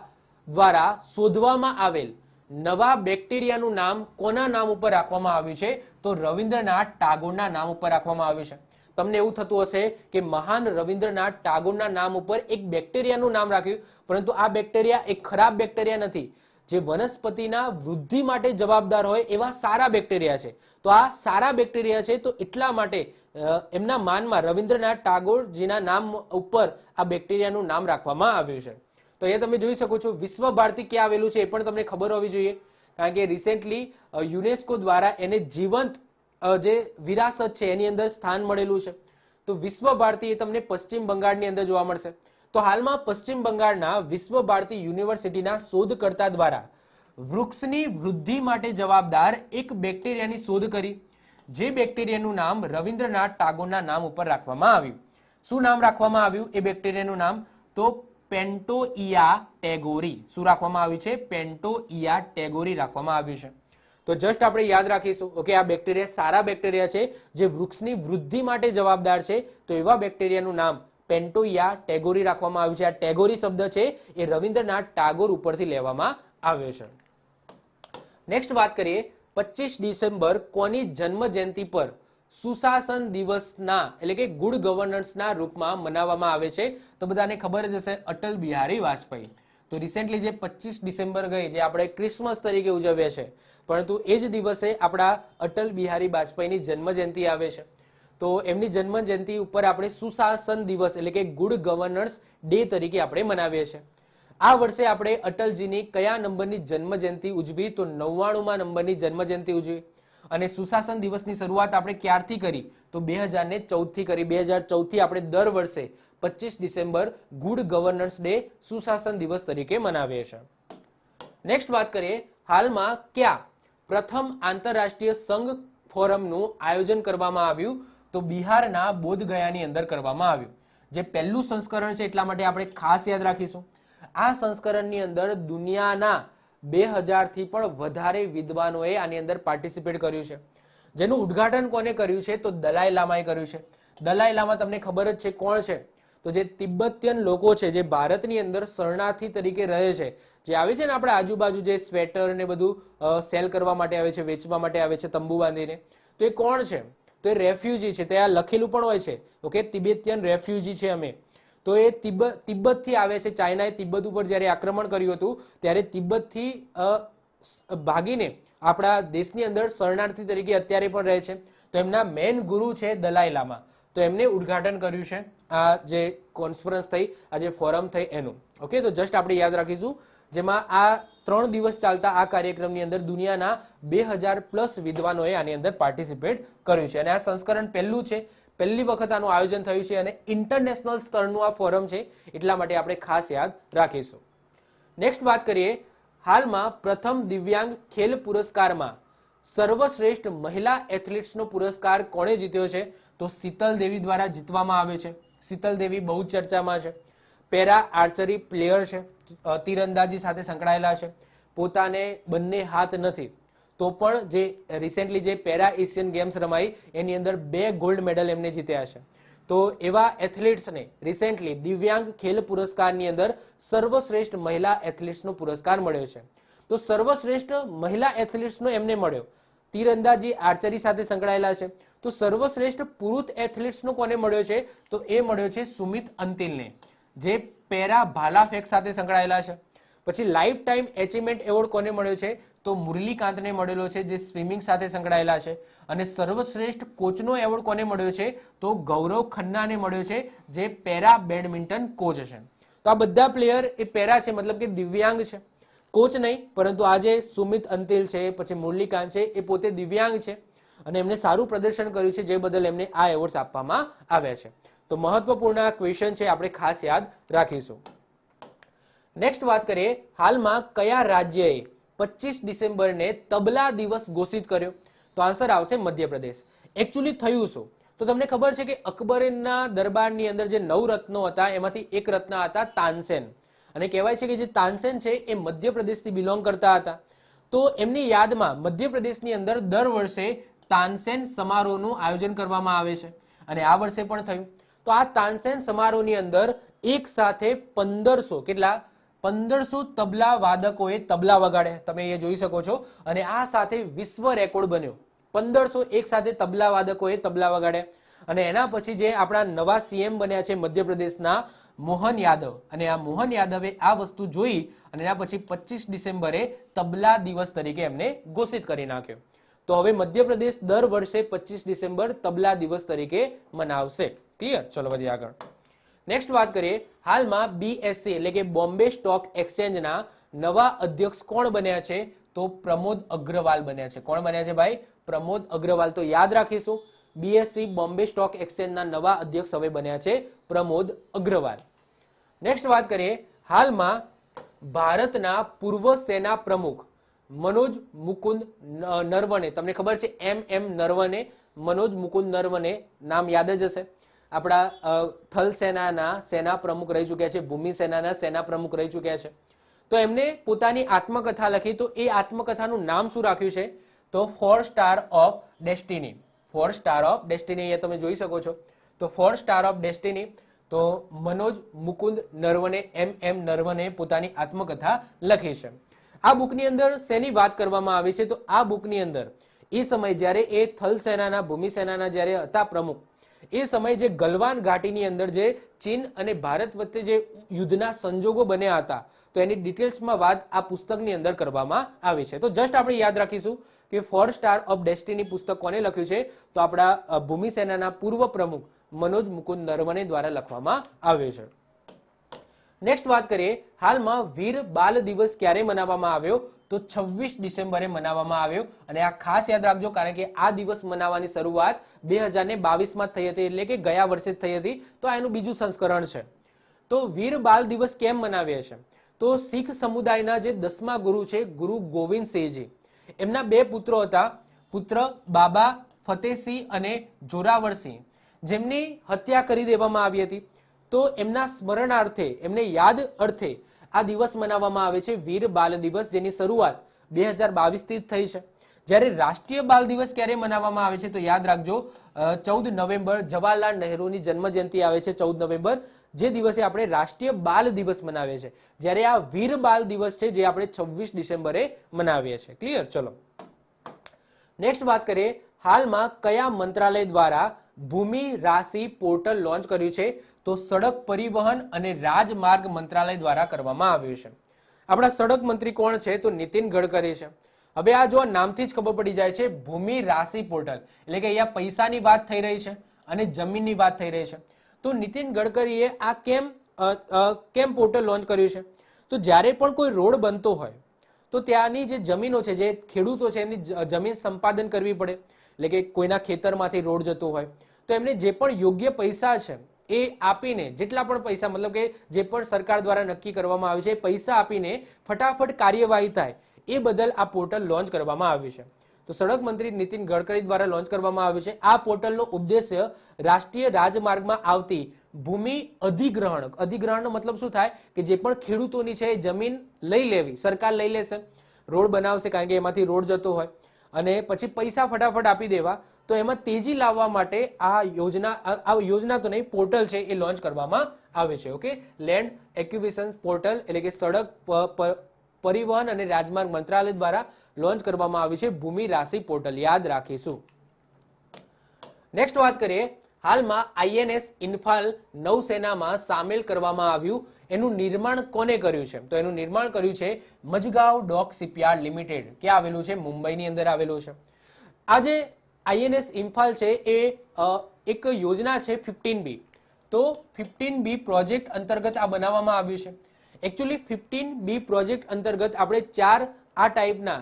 દ્વારા શોધવામાં આવેલ નવા બેક્ટેરિયાનું નામ કોના નામ ઉપર રાખવામાં આવ્યું છે, તો રવિન્દ્રનાથ ટાગોરના નામ ઉપર રાખવામાં આવ્યું છે. તમને એવું થતું હશે કે મહાન રવિન્દ્રનાથ ટાગોરના નામ ઉપર એક બેક્ટેરિયાનું નામ રાખ્યું, પરંતુ આ બેક્ટેરિયા એક ખરાબ બેક્ટેરિયા નથી. જે વનસ્પતિના વૃદ્ધિ માટે જવાબદાર હોય એવા સારા બેક્ટેરિયા છે. તો આ સારા બેક્ટેરિયા છે, તો એટલા માટે એમના માનમાં રવિન્દ્રનાથ ટાગોરજીના નામ ઉપર આ બેક્ટેરિયાનું નામ રાખવામાં આવ્યું છે. તો અહીંયા તમે જોઈ શકો છો વિશ્વ ભારતી ક્યાં આવેલું છે એ પણ તમને ખબર હોવી જોઈએ, કારણ કે રિસેન્ટલી યુનેસ્કો દ્વારા એને જીવંત જે વિરાસત છે એની અંદર સ્થાન મળેલું છે. તો વિશ્વ ભારતી એ તમને પશ્ચિમ બંગાળની અંદર જોવા મળશે. તો હાલમાં પશ્ચિમ બંગાળના વિશ્વ ભારતી યુનિવર્સિટીના શોધકર્તા દ્વારા વૃક્ષની વૃદ્ધિ માટે જવાબદાર એક બેક્ટેરિયાની શોધ કરી, જે બેક્ટેરિયાનું નામ રવિન્દ્રનાથ ટાગોરના નામ ઉપર રાખવામાં આવ્યું. શું નામ રાખવામાં આવ્યું એ બેક્ટેરિયાનું નામ? તો પેન્ટોઇયા ટેગોરી. શું રાખવામાં આવ્યું છે? પેન્ટોઇયા ટેગોરી રાખવામાં આવ્યું છે. તો જસ્ટ આપણે યાદ રાખીશું, ઓકે, આ બેક્ટેરિયા સારા બેક્ટેરિયા છે જે વૃક્ષની વૃદ્ધિ માટે જવાબદાર છે. તો એવા બેક્ટેરિયાનું નામ પેન્ટોઇયા ટેગોરી રાખવામાં આવ્યું છે. આ ટેગોરી શબ્દ છે એ રવિન્દ્રનાથ ટાગોર ઉપરથી લેવામાં આવ્યો છે. નેક્સ્ટ વાત કરીએ, 25 ડિસેમ્બર કોની જન્મ જયંતિ પર સુશાસન દિવસના એટલે કે ગુડ ગવર્નન્સના રૂપમાં મનાવવામાં આવે છે? તો બધાને ખબર જ હશે, અટલ બિહારી વાજપેયી. તો રિસેન્ટલી જે 25 ડિસેમ્બર ગઈ, જે આપણે ક્રિસમસ તરીકે ઉજવીએ છીએ, પરંતુ એ જ દિવસે આપણા અટલ બિહારી વાજપેયીની જન્મ જયંતિ આવે છે. તો એમની જન્મ જયંતિ ઉપર આપણે સુશાસન દિવસ એટલે કે ગુડ ગવર્નન્સ ડે તરીકે આપણે મનાવીએ છીએ. આ વર્ષે આપણે અટલજીની કયા નંબરની જન્મ જયંતિ ઉજવી? તો 99મા નંબરની જન્મ જયંતિ ઉજવી. અને સુશાસન દિવસની શરૂઆત આપણે ક્યારથી કરી? તો 2014 થી કરી. 2014 થી આપણે દર વર્ષે 25 ડિસેમ્બર ગુડ ગવર્નન્સ ડે સુશાસન દિવસ તરીકે મનાવીએ છીએ. નેક્સ્ટ વાત કરીએ, હાલમાં ક્યાં પ્રથમ આંતરરાષ્ટ્રીય સંઘ ફોરમનું આયોજન કરવામાં આવ્યું? તો બિહારના બોધગયાની અંદર કરવામાં આવ્યું. જે પહેલું સંસ્કરણ છે એટલા માટે આપણે ખાસ યાદ રાખીશું. આ સંસ્કરણની અંદર દુનિયાના 2000 થી પણ વધારે વિદ્વાનોએ આની અંદર પાર્ટિસિપેટ કર્યું છે. જેનું ઉદ્ઘાટન કોને કર્યું છે? તો દલાઈ લામાએ કર્યું છે. દલાઈ લામા તમને ખબર જ છે કોણ છે? તો જે તિબ્બતિયન લોકો છે, જે ભારતની અંદર શરણાર્થી તરીકે રહે છે, જે આવે છે ને આપણે આજુબાજુ જે સ્વેટર ને બધું સેલ કરવા માટે આવે છે, વેચવા માટે આવે છે તંબુ બાંધીને, તો એ કોણ છે? તો એ રેફ્યુજી છે. ત્યાં લખેલું પણ હોય છે, ઓકે, તિબેટિયન રેફ્યુજી છે અમે. તો એ તિબ્બતથી આવે છે. ચાઇનાએ તિબ્બત ઉપર જ્યારે આક્રમણ કર્યું હતું ત્યારે તિબ્બતથી ભાગીને આપણા દેશની અંદર શરણાર્થી તરીકે અત્યારે પણ રહે છે. તો એમના મેન ગુરુ છે દલાઈ લામા. તો એમને ઉદ્ઘાટન કર્યું છે આ જે કોન્ફરન્સ થઈ, આ જે ફોરમ થઈ એનું. ઓકે, તો જસ્ટ આપણે યાદ રાખીશું, જેમાં આ 3 દિવસ ચાલતા આ કાર્યક્રમની અંદર દુનિયાના 2000+ વિદ્વાનોએ આની અંદર પાર્ટિસિપેટ કર્યું છે. અને આ સંસ્કરણ પહેલું છે, પહેલી વખત આનું આયોજન થયું છે અને ઇન્ટરનેશનલ સ્તરનું આ ફોરમ છે, એટલા માટે આપણે ખાસ યાદ રાખીશું. નેક્સ્ટ વાત કરીએ, હાલમાં પ્રથમ દિવ્યાંગ ખેલ પુરસ્કારમાં સર્વશ્રેષ્ઠ મહિલા એથ્લેટ્સનો પુરસ્કાર કોણે જીત્યો છે? તો શીતલ દેવી દ્વારા જીતવામાં આવે છે. શીતલ દેવી બહુ ચર્ચામાં છે. પેરા આર્ચરી પ્લેયર છે, તીરંદાજી સાથે સંકળાયેલા છે. પોતાને બંને હાથ નથી, તો પણ જે રિસેન્ટલી જે પેરા એશિયન ગેમ્સ રમાઈ એની અંદર 2 ગોલ્ડ મેડલ એમને જીત્યા છે. તો એવા એથ્લેટ્સને રિસેન્ટલી દિવ્યાંગ ખેલ પુરસ્કારની અંદર સર્વશ્રેષ્ઠ મહિલા એથ્લેટ્સનો પુરસ્કાર મળ્યો છે. તો સર્વશ્રેષ્ઠ મહિલા એથ્લેટ્સનો એમને મળ્યો, તીરંદાજી આર્ચરી સાથે સંકળાયેલા છે. તો સર્વશ્રેષ્ઠ પુરુષ એથ્લેટ્સનો કોને મળ્યો છે? તો એ મળ્યો છે સુમિત અંતિલને, જે પેરા ભાલા ફેંક સાથે સંકળાયેલા છે. પછી લાઈફ ટાઈમ એચિવમેન્ટ એવોર્ડ કોને મળ્યો છે? તો મુરલીકાંતને મળેલો છે, જે સ્વિમિંગ સાથે સંકળાયેલા છે. અને સર્વશ્રેષ્ઠ કોચનો એવોર્ડ કોને મળ્યો છે? તો ગૌરવ ખન્નાને મળ્યો છે, જે પેરા બેડમિન્ટન કોચ છે. તો આ બધા પ્લેયર એ પેરા છે, મતલબ કે દિવ્યાંગ છે, કોચ નહીં, પરંતુ આ જે સુમિત અંતિલ છે, પછી મુરલીકાંત છે, એ પોતે દિવ્યાંગ છે અને એમને સારું પ્રદર્શન કર્યું છે, જે બદલ એમને આ એવોર્ડ આપવામાં આવ્યા છે. તો મહત્વપૂર્ણ આ ક્વેશ્ચન છે, આપણે ખાસ યાદ રાખીશું. નેક્સ્ટ વાત કરીએ, હાલમાં કયા રાજ્યએ 25 ડિસેમ્બરને તબલા દિવસ ઘોષિત કર્યો? તો આન્સર આવશે મધ્યપ્રદેશ. એકચ્યુઅલી થયું શું? તો તમને ખબર છે કે અકબરના દરબારની અંદર જે 9 રત્નો હતા એમાંથી એક રત્ન હતા તાનસેન. અને કહેવાય છે કે જે તાનસેન છે એ મધ્યપ્રદેશથી બિલોંગ કરતા હતા. તો એમની યાદમાં મધ્યપ્રદેશની અંદર દર વર્ષે તાનસેન સમારોહનું આયોજન કરવામાં આવે છે અને આ વર્ષે પણ થયું. તો આ તાનસેન સમારોહની અંદર એક સાથે 1500 કેટલા 1500 તબલા વાદકોએ તબલા વગાડ્યા, તમે એ જોઈ શકો છો. અને આ સાથે વિશ્વ રેકોર્ડ બન્યો. 1500 એક સાથે તબલા વાદકોએ તબલા વગાડ્યા. અને એના પછી જે આપણા નવા સીએમ બન્યા છે મધ્યપ્રદેશના મોહન યાદવ, અને આ મોહન યાદવે આ વસ્તુ જોઈ અને એના પછી 25 ડિસેમ્બરે તબલા દિવસ તરીકે એમને ઘોષિત કરી નાખ્યો. તો હવે મધ્યપ્રદેશ દર વર્ષે 25 ડિસેમ્બર તબલા દિવસ તરીકે મનાવશે. ક્લિયર? ચલો વધીએ આગળ. નેક્સ્ટ વાત કરીએ, હાલમાં BSE એટલે કે બોમ્બે સ્ટોક એક્સચેન્જના નવા અધ્યક્ષ કોણ બન્યા છે? તો પ્રમોદ અગ્રવાલ બન્યા છે. કોણ બન્યા છે ભાઈ? પ્રમોદ અગ્રવાલ. તો યાદ રાખીશું, BSE બોમ્બે સ્ટોક એક્સચેન્જના નવા અધ્યક્ષ હવે બન્યા છે પ્રમોદ અગ્રવાલ. નેક્સ્ટ વાત કરીએ, હાલમાં ભારતના પૂર્વ સેના પ્રમુખ મનોજ મુકુંદ નરવણે, તમને ખબર છે MM નરવણે, મનોજ મુકુંદ નરવણે નામ યાદ જ હશે. આપણા થલ સેનાના સેના પ્રમુખ રહી ચૂક્યા છે, ભૂમિ સેનાના સેના પ્રમુખ રહી ચૂક્યા છે. તો એમને પોતાની આત્મકથા લખી. તો એ આત્મકથાનું નામ શું રાખ્યું છે? તો 4 star of destiny. 4 star of destiny અહીંયા તમે જોઈ શકો છો. તો 4 સ્ટાર ઓફ ડેસ્ટિની, તો મનોજ મુકુંદ નરવણે, MM નરવણે પોતાની આત્મકથા લખી છે. આ બુકની અંદર શેની વાત કરવામાં આવી છે? તો આ બુકની અંદર એ સમય જ્યારે એ થલ સેનાના, ભૂમિ સેનાના જ્યારે હતા પ્રમુખ, એ સમયે જે ગલવાન ઘાટીની અંદર જે ચીન અને ભારત વચ્ચે જે યુદ્ધના સંજોગો બન્યા હતા, તો એની ડિટેલ્સમાં વાત આ પુસ્તકની અંદર કરવામાં આવી છે. તો જસ્ટ આપણે યાદ રાખીશું કે 4 સ્ટાર ઓફ ડેસ્ટિની પુસ્તક કોને લખ્યું છે? તો આપણા ભૂમિ સેનાના પૂર્વ પ્રમુખ મનોજ મુકુંદ નરવણે દ્વારા લખવામાં આવ્યું છે. નેક્સ્ટ વાત કરીએ, હાલમાં વીર બાલ દિવસ ક્યારે મનાવવામાં આવ્યો? તો 26 ડિસેમ્બરે મનાવવામાં આવ્યો. અને આ ખાસ યાદ રાખજો, કારણ કે આ દિવસ મનાવવાની શરૂઆત 2022માં થઈ હતી, એટલે કે ગયા વર્ષે જ થઈ હતી. તો આ એનું બીજું સંસ્કરણ છે. તો વીર બાલ દિવસ કેમ મનાવીએ છીએ? તો શીખ સમુદાયના જે 10મા ગુરુ છે, ગુરુ ગોવિંદસિંહજી, એમના 2 પુત્રો હતા. પુત્ર બાબા ફતેહસિંહ અને જોરાવરસિંહ, જેમની હત્યા કરી દેવામાં આવી હતી. તો એમના સ્મરણાર્થે, એમને યાદ અર્થે આ દિવસ મનાવવામાં આવે છે વીર બાલ દિવસ, જેની શરૂઆત 2022થી જ થઈ છે. જ્યારે રાષ્ટ્રીય બાલ દિવસ ક્યારે મનાવવામાં આવે છે? તો યાદ રાખજો, 14 નવેમ્બર જવાહરલાલ નહેરુની જન્મજયંતિ આવે છે 14 નવેમ્બર, જે દિવસે આપણે રાષ્ટ્રીય બાલ દિવસ મનાવીએ છીએ. જ્યારે આ વીર બાલ દિવસ છે જે આપણે 26 ડિસેમ્બરે મનાવીએ છીએ. ક્લિયર? ચલો નેક્સ્ટ વાત કરીએ, હાલમાં કયા મંત્રાલય દ્વારા ભૂમિ રાશિ પોર્ટલ લોન્ચ કર્યું છે? તો સડક પરિવહન અને રાજમાર્ગ મંત્રાલય દ્વારા કરવામાં આવ્યું છે. આપણા સડક મંત્રી કોણ છે? તો નીતિન ગડકરી છે. હવે આ જો નામથી જ ખબર પડી જાય છે, ભૂમિ રાશિ પોર્ટલ, એટલે કે અહીંયા પૈસાની વાત થઈ રહી છે અને જમીનની વાત થઈ રહી છે. તો નીતિન ગડકરીએ આ કેમ પોર્ટલ લોન્ચ કર્યું છે? તો જ્યારે પણ કોઈ રોડ બનતો હોય તો ત્યાંની જે જમીનો છે, જે ખેડૂતો છે, એની જમીન સંપાદન કરવી પડે. એટલે કે કોઈના ખેતરમાંથી રોડ જતો હોય તો એમને જે પણ યોગ્ય પૈસા છે એ આપીને, જેટલા પણ પૈસા, મતલબ કે જે પણ સરકાર દ્વારા નક્કી કરવામાં આવે છે, પૈસા આપીને ફટાફટ કાર્યવાહી થાય, એ બદલ આ પોર્ટલ લોન્ચ કરવામાં આવ્યું છે. તો સડક મંત્રી નીતિન ગડકરી દ્વારા લોન્ચ કરવામાં આવ્યું છે. આ પોર્ટલનો ઉદ્દેશ્ય રાષ્ટ્રીય રાજમાર્ગમાં આવતી ભૂમિ અધિગ્રહણનો મતલબ શું થાય? કે જે પણ ખેડૂતોની છે એ જમીન લઈ લેવી, સરકાર લઈ લેશે, રોડ બનાવશે, કારણ કે એમાંથી રોડ જતો હોય, અને પછી પૈસા ફટાફટ આપી દેવા. તો એમાં તેજી લાવવા માટે આ યોજના તો નહીં, પોર્ટલ છે એ લોન્ચ કરવામાં આવે છે. ઓકે, લેન્ડ એક્વિઝિશન પોર્ટલ, એટલે કે સડક પરિવહન અને રાજમાર્ગ મંત્રાલય દ્વારા લોન્ચ કરવામાં આવી છે ભૂમિ રાશિ પોર્ટલ. યાદ રાખીશું. નેક્સ્ટ વાત કરીએ, હાલમાં INS ઇમ્ફાલ નૌસેનામાં સામેલ કરવામાં આવ્યું. એનું નિર્માણ કોને કર્યું છે? તો એનું નિર્માણ કર્યું છે મજગાંવ ડોક શિપયાર્ડ લિમિટેડ. ક્યાં આવેલું છે? મુંબઈની અંદર આવેલું છે. આ જે INS ઇમ્ફાલ છે એ એક યોજના છે 15B. તો 15B પ્રોજેક્ટ અંતર્ગત આ બનાવવામાં આવ્યું છે. એકચ્યુઅલી 15B પ્રોજેક્ટ અંતર્ગત આપણે 4 આ ટાઈપના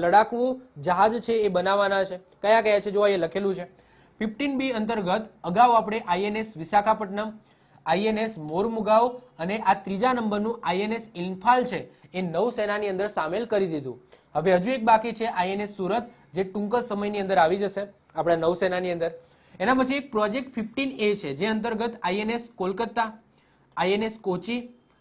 લડાકુ જહાજ છે એ બનાવવાના છે. કયા કયા છે? જો અહીંયા લખેલું છે. 15B અંતર્ગત અગાઉ આપણે INS વિશાખાપટ્ટનમ, INS મોરમુગાવ અને આ ત્રીજા નંબરનું INS ઇમ્ફાલ છે એ નૌસેનાની અંદર સામેલ કરી દીધું. હવે હજુ એક બાકી છે INS સુરત, જે ટૂંક જ સમયની અંદર આવી જશે આપણા નૌસેનાની અંદર. એના પછી એક પ્રોજેક્ટ 15A છે, જે અંતર્ગત INS Kolkata, INS Kochi,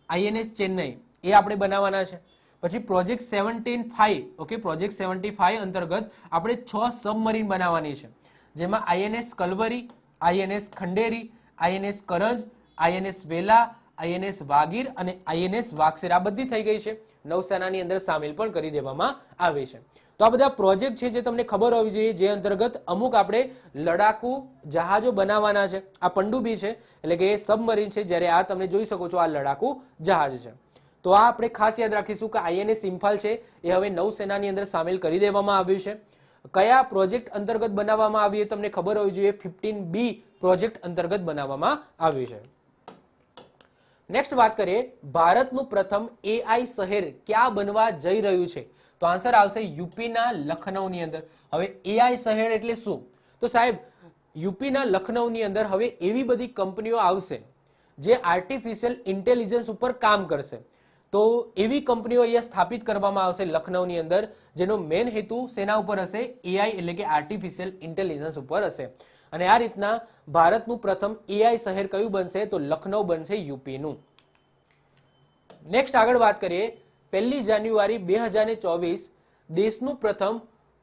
INS Chennai એ આપણે બનાવવાના છે. પછી પ્રોજેક્ટ 17-5, ઓકે, પ્રોજેક્ટ 75 અંતર્ગત આપણે 6 સબમરીન બનાવવાની છે, જેમાં INS Calvary, INS Khanderi, INS Karanj, INS વેલા, INS વાગીર અને INS વાગસેર. આ બધી થઈ ગઈ છે, નૌસેનાની અંદર સામેલ પણ કરી દેવામાં આવી છે. તો આ બધા પ્રોજેક્ટ છે જે તમને ખબર હોવી જોઈએ, જે અંતર્ગત અમુક આપણે લડાકુ જહાજો બનાવવાના છે. આ પંડુબી છે એટલે કે સબમરીન છે, જ્યારે આ તમે જોઈ શકો છો આ લડાકુ જહાજ છે. તો આ આપણે ખાસ યાદ રાખીશું કે INS ઇમ્ફાલ છે એ હવે નૌસેનાની અંદર સામેલ કરી દેવામાં આવ્યું છે. કયા પ્રોજેક્ટ અંતર્ગત બનાવવામાં આવ્યું એ તમને ખબર હોવી જોઈએ, 15B પ્રોજેક્ટ અંતર્ગત બનાવવામાં આવ્યું છે. નેક્સ્ટ વાત કરીએ, ભારતનું પ્રથમ AI શહેર ક્યાં બનવા જઈ રહ્યું છે? તો આન્સર આવશે યુપીના લખનૌની અંદર. હવે AI શહેર એટલે શું? તો સાહેબ યુપીના લખનૌની અંદર હવે એવી બધી કંપનીઓ આવશે જે આર્ટિફિશિયલ ઇન્ટેલિજન્સ ઉપર કામ કરશે. તો એવી કંપનીઓ અહીંયા સ્થાપિત કરવામાં આવશે લખનૌની અંદર, જેનો મેઇન હેતુ સેના ઉપર હશે, AI એટલે કે આર્ટિફિશિયલ ઇન્ટેલિજન્સ ઉપર હશે. અને આ રીતના ભારતનું પ્રથમ AI શહેર કયું બનશે? તો લખનૌ બનશે યુપીનું. નેક્સ્ટ આગળ વાત કરીએ, 1 જાન્યુઆરી 2024 દેશનું પ્રથમ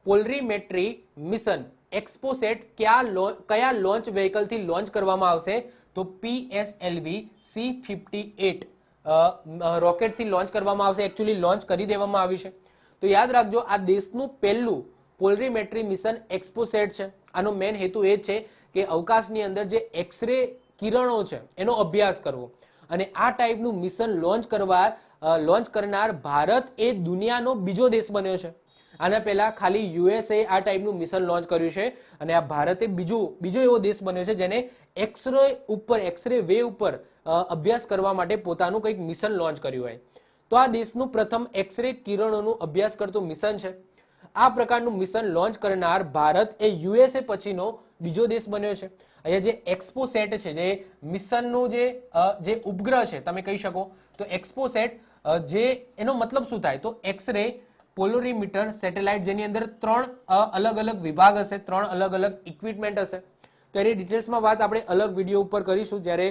પોલરીમેટ્રી મિશન એક્સપોસેટ કયા લોન્ચ વ્હીકલથી લોન્ચ કરવામાં આવશે? તો PSLV C-58 રોકેટથી લોન્ચ કરવામાં આવશે. એકચ્યુઅલી લોન્ચ કરી દેવામાં આવી છે. તો યાદ રાખજો, આ દેશનું પહેલું પોલરીમેટ્રી મિશન એક્સપોસેટ છે. આનો મેઇન હેતુ એ છે કે અવકાશની અંદર જે એક્સરે કિરણો છે એનો અભ્યાસ કરવો. અને આ ટાઈપનું મિશન લોન્ચ કરનાર ભારત એ દુનિયાનો બીજો દેશ બન્યો છે. આના પહેલા ખાલી USA આ ટાઈપનું મિશન લોન્ચ કર્યું છે, અને આ ભારતે બીજો એવો દેશ બન્યો છે જેને એક્સરે વે ઉપર અભ્યાસ કરવા માટે પોતાનું કંઈક મિશન લોન્ચ કર્યું હોય. તો આ દેશનું પ્રથમ એક્સરે કિરણોનું અભ્યાસ કરતું મિશન છે. આ પ્રકારનું મિશન લોન્ચ કરનાર ભારત એ USA પછીનો બીજો દેશ બન્યો છે. અહીંયા જે એક્સપોસેટ છે, જે મિશનનું જે ઉપગ્રહ છે તમે કહી શકો, તો એક્સપોસેટ જે એનો મતલબ શું થાય? તો એક્સરે પોલોરીમીટર સેટેલાઇટ, જેની અંદર 3 અલગ અલગ વિભાગ હશે, 3 અલગ અલગ ઇક્વિપમેન્ટ હશે. તો એની ડિટેલ્સમાં વાત આપણે અલગ વિડીયો ઉપર કરીશું જ્યારે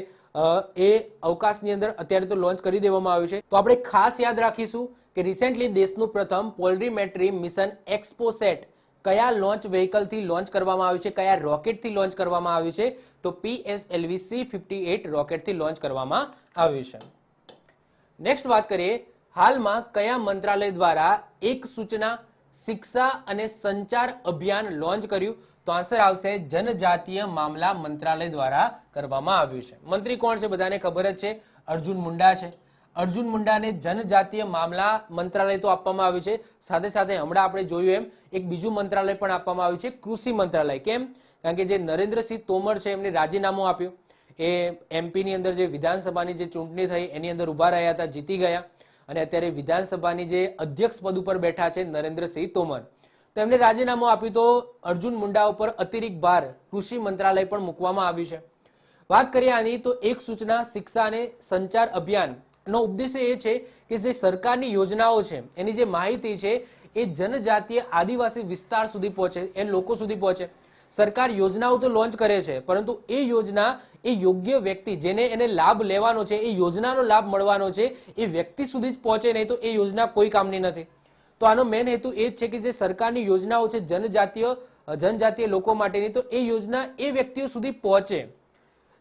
એ અવકાશની અંદર અત્યારે તો લોન્ચ કરી દેવામાં આવ્યું છે. તો આપણે ખાસ યાદ રાખીશું કે રિસેન્ટલી દેશનું પ્રથમ પોલરીમેટ્રી મિશન એક્સપોસેટ કયા લોન્ચ વ્હીકલથી લોન્ચ કરવામાં આવ્યું છે, કયા રોકેટથી લોન્ચ કરવામાં આવ્યું છે? તો PSLV C-58 રોકેટથી લોન્ચ કરવામાં આવ્યું છે. નેક્સ્ટ વાત કરીએ, હાલમાં કયા મંત્રાલય દ્વારા એક સૂચના, શિક્ષા અને સંચાર અભિયાન લોન્ચ કર્યું? તો આન્સર આવશે જનજાતીય મામલા મંત્રાલય દ્વારા કરવામાં આવ્યું છે. મંત્રી કોણ છે? બધાને ખબર જ છે, અર્જુન મુંડા છે. અર્જુન મુંડાને જનજાતીય મામલા મંત્રાલય તો આપવામાં આવ્યું છે, સાથે સાથે હમણાં આપણે જોયું એમ એક બીજું મંત્રાલય પણ આપવામાં આવ્યું છે, કૃષિ મંત્રાલય. કેમ? કારણ કે જે નરેન્દ્રસિંહ તોમર છે એમને રાજીનામું આપ્યું. એ MP ની અંદર જે વિધાનસભાની જે ચૂંટણી થઈ એની અંદર ઉભા રહ્યા હતા, જીતી ગયા, અને અત્યારે વિધાનસભાની જે અધ્યક્ષ પદ ઉપર બેઠા છે નરેન્દ્રસિંહ તોમર. તો એમને રાજીનામું આપ્યું, તો અર્જુન મુંડા ઉપર અતિરિક્ત ભાર કૃષિ મંત્રાલય પણ મૂકવામાં આવ્યું છે. વાત કરીએ આની, તો એક સૂચના, શિક્ષા અને સંચાર અભિયાન નો ઉદ્દેશ્ય એ છે કે જે સરકારની યોજનાઓ છે એની જે માહિતી છે એ જનજાતીય આદિવાસી વિસ્તાર સુધી પહોંચે, એ લોકો સુધી પહોંચે. સરકાર યોજનાઓ તો લોન્ચ કરે છે, પરંતુ એ યોજના એ યોગ્ય વ્યક્તિ જેને એને લાભ લેવાનો છે, એ યોજનાનો લાભ મળવાનો છે, એ વ્યક્તિ સુધી જ પહોંચે, નહીં તો એ યોજના કોઈ કામની નથી. તો આનો મેઇન હેતુ એ જ છે કે જે સરકારની યોજનાઓ છે જનજાતીય લોકો માટેની, તો એ યોજના એ વ્યક્તિઓ સુધી પહોંચે.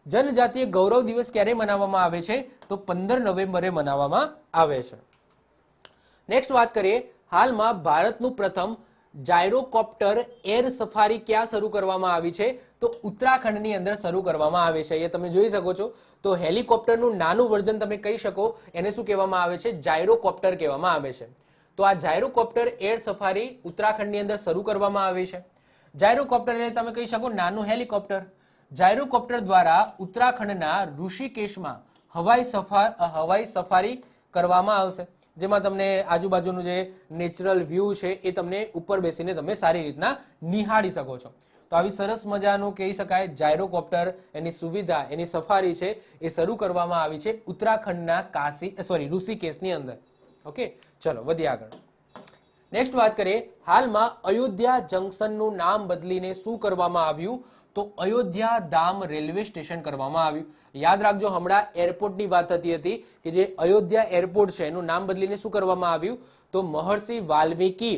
જનજાતીય ગૌરવ દિવસ ક્યારે મનાવવામાં આવે છે? તો 15 નવેમ્બરે મનાવવામાં આવે છે. નેક્સ્ટ વાત કરીએ, હાલમાં ભારતનું પ્રથમ જાયરોકોપ્ટર એર સફારી ક્યાં શરૂ કરવામાં આવી છે? તો ઉત્તરાખંડની અંદર શરૂ કરવામાં આવે છે. અહીંયા તમે જોઈ શકો છો. તો હેલિકોપ્ટરનું નાનું વર્ઝન તમે કહી શકો, એને શું કહેવામાં આવે છે? જાયરોકોપ્ટર કહેવામાં આવે છે. તો આ જાયરોકોપ્ટર એર સફારી ઉત્તરાખંડની અંદર શરૂ કરવામાં આવી છે. જાયરોકોપ્ટર એટલે તમે કહી શકો નાનું હેલિકોપ્ટર. જાયરોકોપ્ટર દ્વારા ઉત્તરાખંડના ઋષિકેશમાં હવાઈ સફારી કરવામાં આવશે, જેમાં તમને આજુબાજુનું જે નેચરલ વ્યૂ છે એ તમને ઉપર બેસીને તમે સારી રીતના નિહાળી શકો છો. તો આવી સરસ મજાનું કહી શકાય જાયરોકોપ્ટર, એની સુવિધા, એની સફારી છે એ શરૂ કરવામાં આવી છે ઉત્તરાખંડના ઋષિકેશની અંદર. ઓકે, ચલો વધીએ આગળ. નેક્સ્ટ વાત કરીએ, હાલમાં અયોધ્યા જંકશનનું નામ બદલીને શું કરવામાં આવ્યું? તો અયોધ્યા ધામ રેલવે સ્ટેશન કરવામાં આવ્યું. યાદ રાખજો, હમણાં એરપોર્ટની વાત થતી હતી કે જે અયોધ્યા એરપોર્ટ છે એનું નામ બદલીને શું કરવામાં આવ્યું? તો મહર્ષિ વાલ્મીકી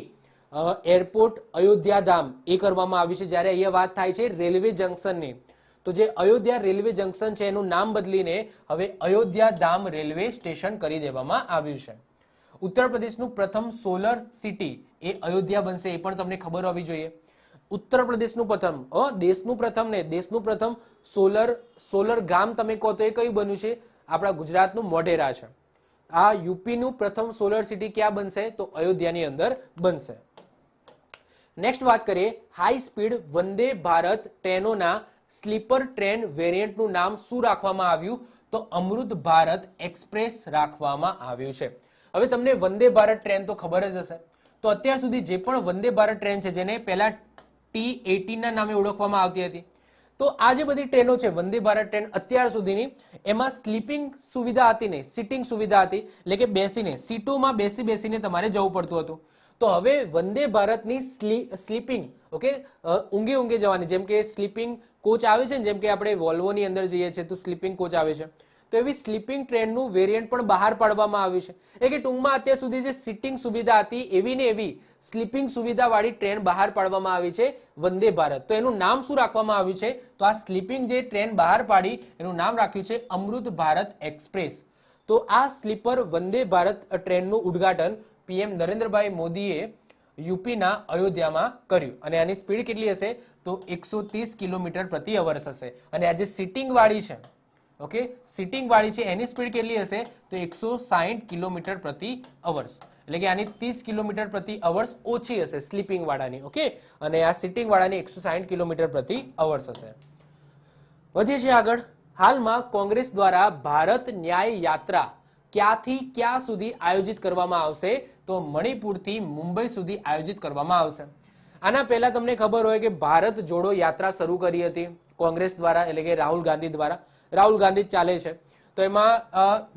એરપોર્ટ અયોધ્યા ધામ એ કરવામાં આવ્યું છે. જ્યારે અહીંયા વાત થાય છે રેલવે જંકશનની, તો જે અયોધ્યા રેલવે જંકશન છે એનું નામ બદલીને હવે અયોધ્યા ધામ રેલવે સ્ટેશન કરી દેવામાં આવ્યું છે. ઉત્તર પ્રદેશનું પ્રથમ સોલર સિટી એ અયોધ્યા બનશે, એ પણ તમને ખબર હોવી જોઈએ. ઉત્તર પ્રદેશનું પ્રથમ દેશનું પ્રથમ ને દેશનું પ્રથમ સોલર ગામ તમે કહો તો એ કયું બન્યું છે? આપણા ગુજરાતનું મોઢેરા છે. આ યુપીનું પ્રથમ સોલર સિટી ક્યાં બનશે? તો અયોધ્યાની અંદર બનશે. નેક્સ્ટ વાત કરીએ, high speed Vande Bharat ટ્રેનોના sleeper train વેરિયન્ટનું નામ શું રાખવામાં આવ્યું? તો અમૃત ભારત એક્સપ્રેસ રાખવામાં આવ્યું છે. હવે તમને વંદે ભારત ટ્રેન તો ખબર જ હશે. તો અત્યાર સુધી જે પણ વંદે ભારત ટ્રેન છે, જેને પહેલા T18 ના નામે ઓળખવામાં આવતી હતી, તો આ જે બધી ટ્રેનો છે વંદે ભારત ટ્રેન અત્યાર સુધીની, એમાં સ્લીપિંગ સુવિધા હતી નહીં, સિટિંગ સુવિધા હતી, એટલે કે બેસીને સીટોમાં બેસીને તમારે જવું પડતું હતું. તો હવે વંદે ભારતની સ્લીપિંગ ઊંઘે જવાની, જેમ કે સ્લીપિંગ કોચ આવે છે ને, જેમ કે આપણે વોલ્વોની અંદર જઈએ છીએ તો સ્લીપિંગ કોચ આવે છે, તો એવી સ્લીપિંગ ટ્રેનનું વેરિયન્ટ પણ બહાર પાડવામાં આવ્યું છે. એટલે કે ટૂંકમાં અત્યાર સુધી જે સિટિંગ સુવિધા હતી એવી ને એવી સ્લીપિંગ સુવિધા વાળી ટ્રેન બહાર પાડવામાં આવી છે વંદે ભારત. તો એનું નામ શું રાખવામાં આવ્યું છે? તો આ સ્લીપિંગ જે ટ્રેન બહાર પાડી એનું નામ રાખ્યું છે અમૃત ભારત એક્સપ્રેસ. તો આ સ્લીપર વંદે ભારત ટ્રેનનું ઉદ્ઘાટન પીએમ નરેન્દ્રભાઈ મોદીએ યુપીના અયોધ્યામાં કર્યું. અને આની સ્પીડ કેટલી હશે? તો 130 કિલોમીટર પ્રતિ અવર્સ હશે. અને આ જે સિટિંગ વાળી છે, સિટિંગ વાળી છે, એની સ્પીડ કેટલી હશે? તો 160 કિલોમીટર પ્રતિ અવર્સ. એટલે કે આની 30 કિલોમીટર પ્રતિ અવર્સ ઓછી હશે સ્લીપિંગ વાળાની. અને આ સિટિંગ વાળાની 160 કિલોમીટર પ્રતિ અવર્સ હશે. વધીએ છીએ આગળ. હાલમાં કોંગ્રેસ દ્વારા ભારત ન્યાય યાત્રા ક્યાંથી ક્યાં સુધી આયોજિત કરવામાં આવશે? તો મણિપુરથી મુંબઈ સુધી આયોજિત કરવામાં આવશે. આના પહેલા તમને ખબર હોય કે ભારત જોડો યાત્રા શરૂ કરી હતી કોંગ્રેસ દ્વારા, એટલે કે રાહુલ ગાંધી દ્વારા. રાહુલ ગાંધી જ ચાલે છે. તો એમાં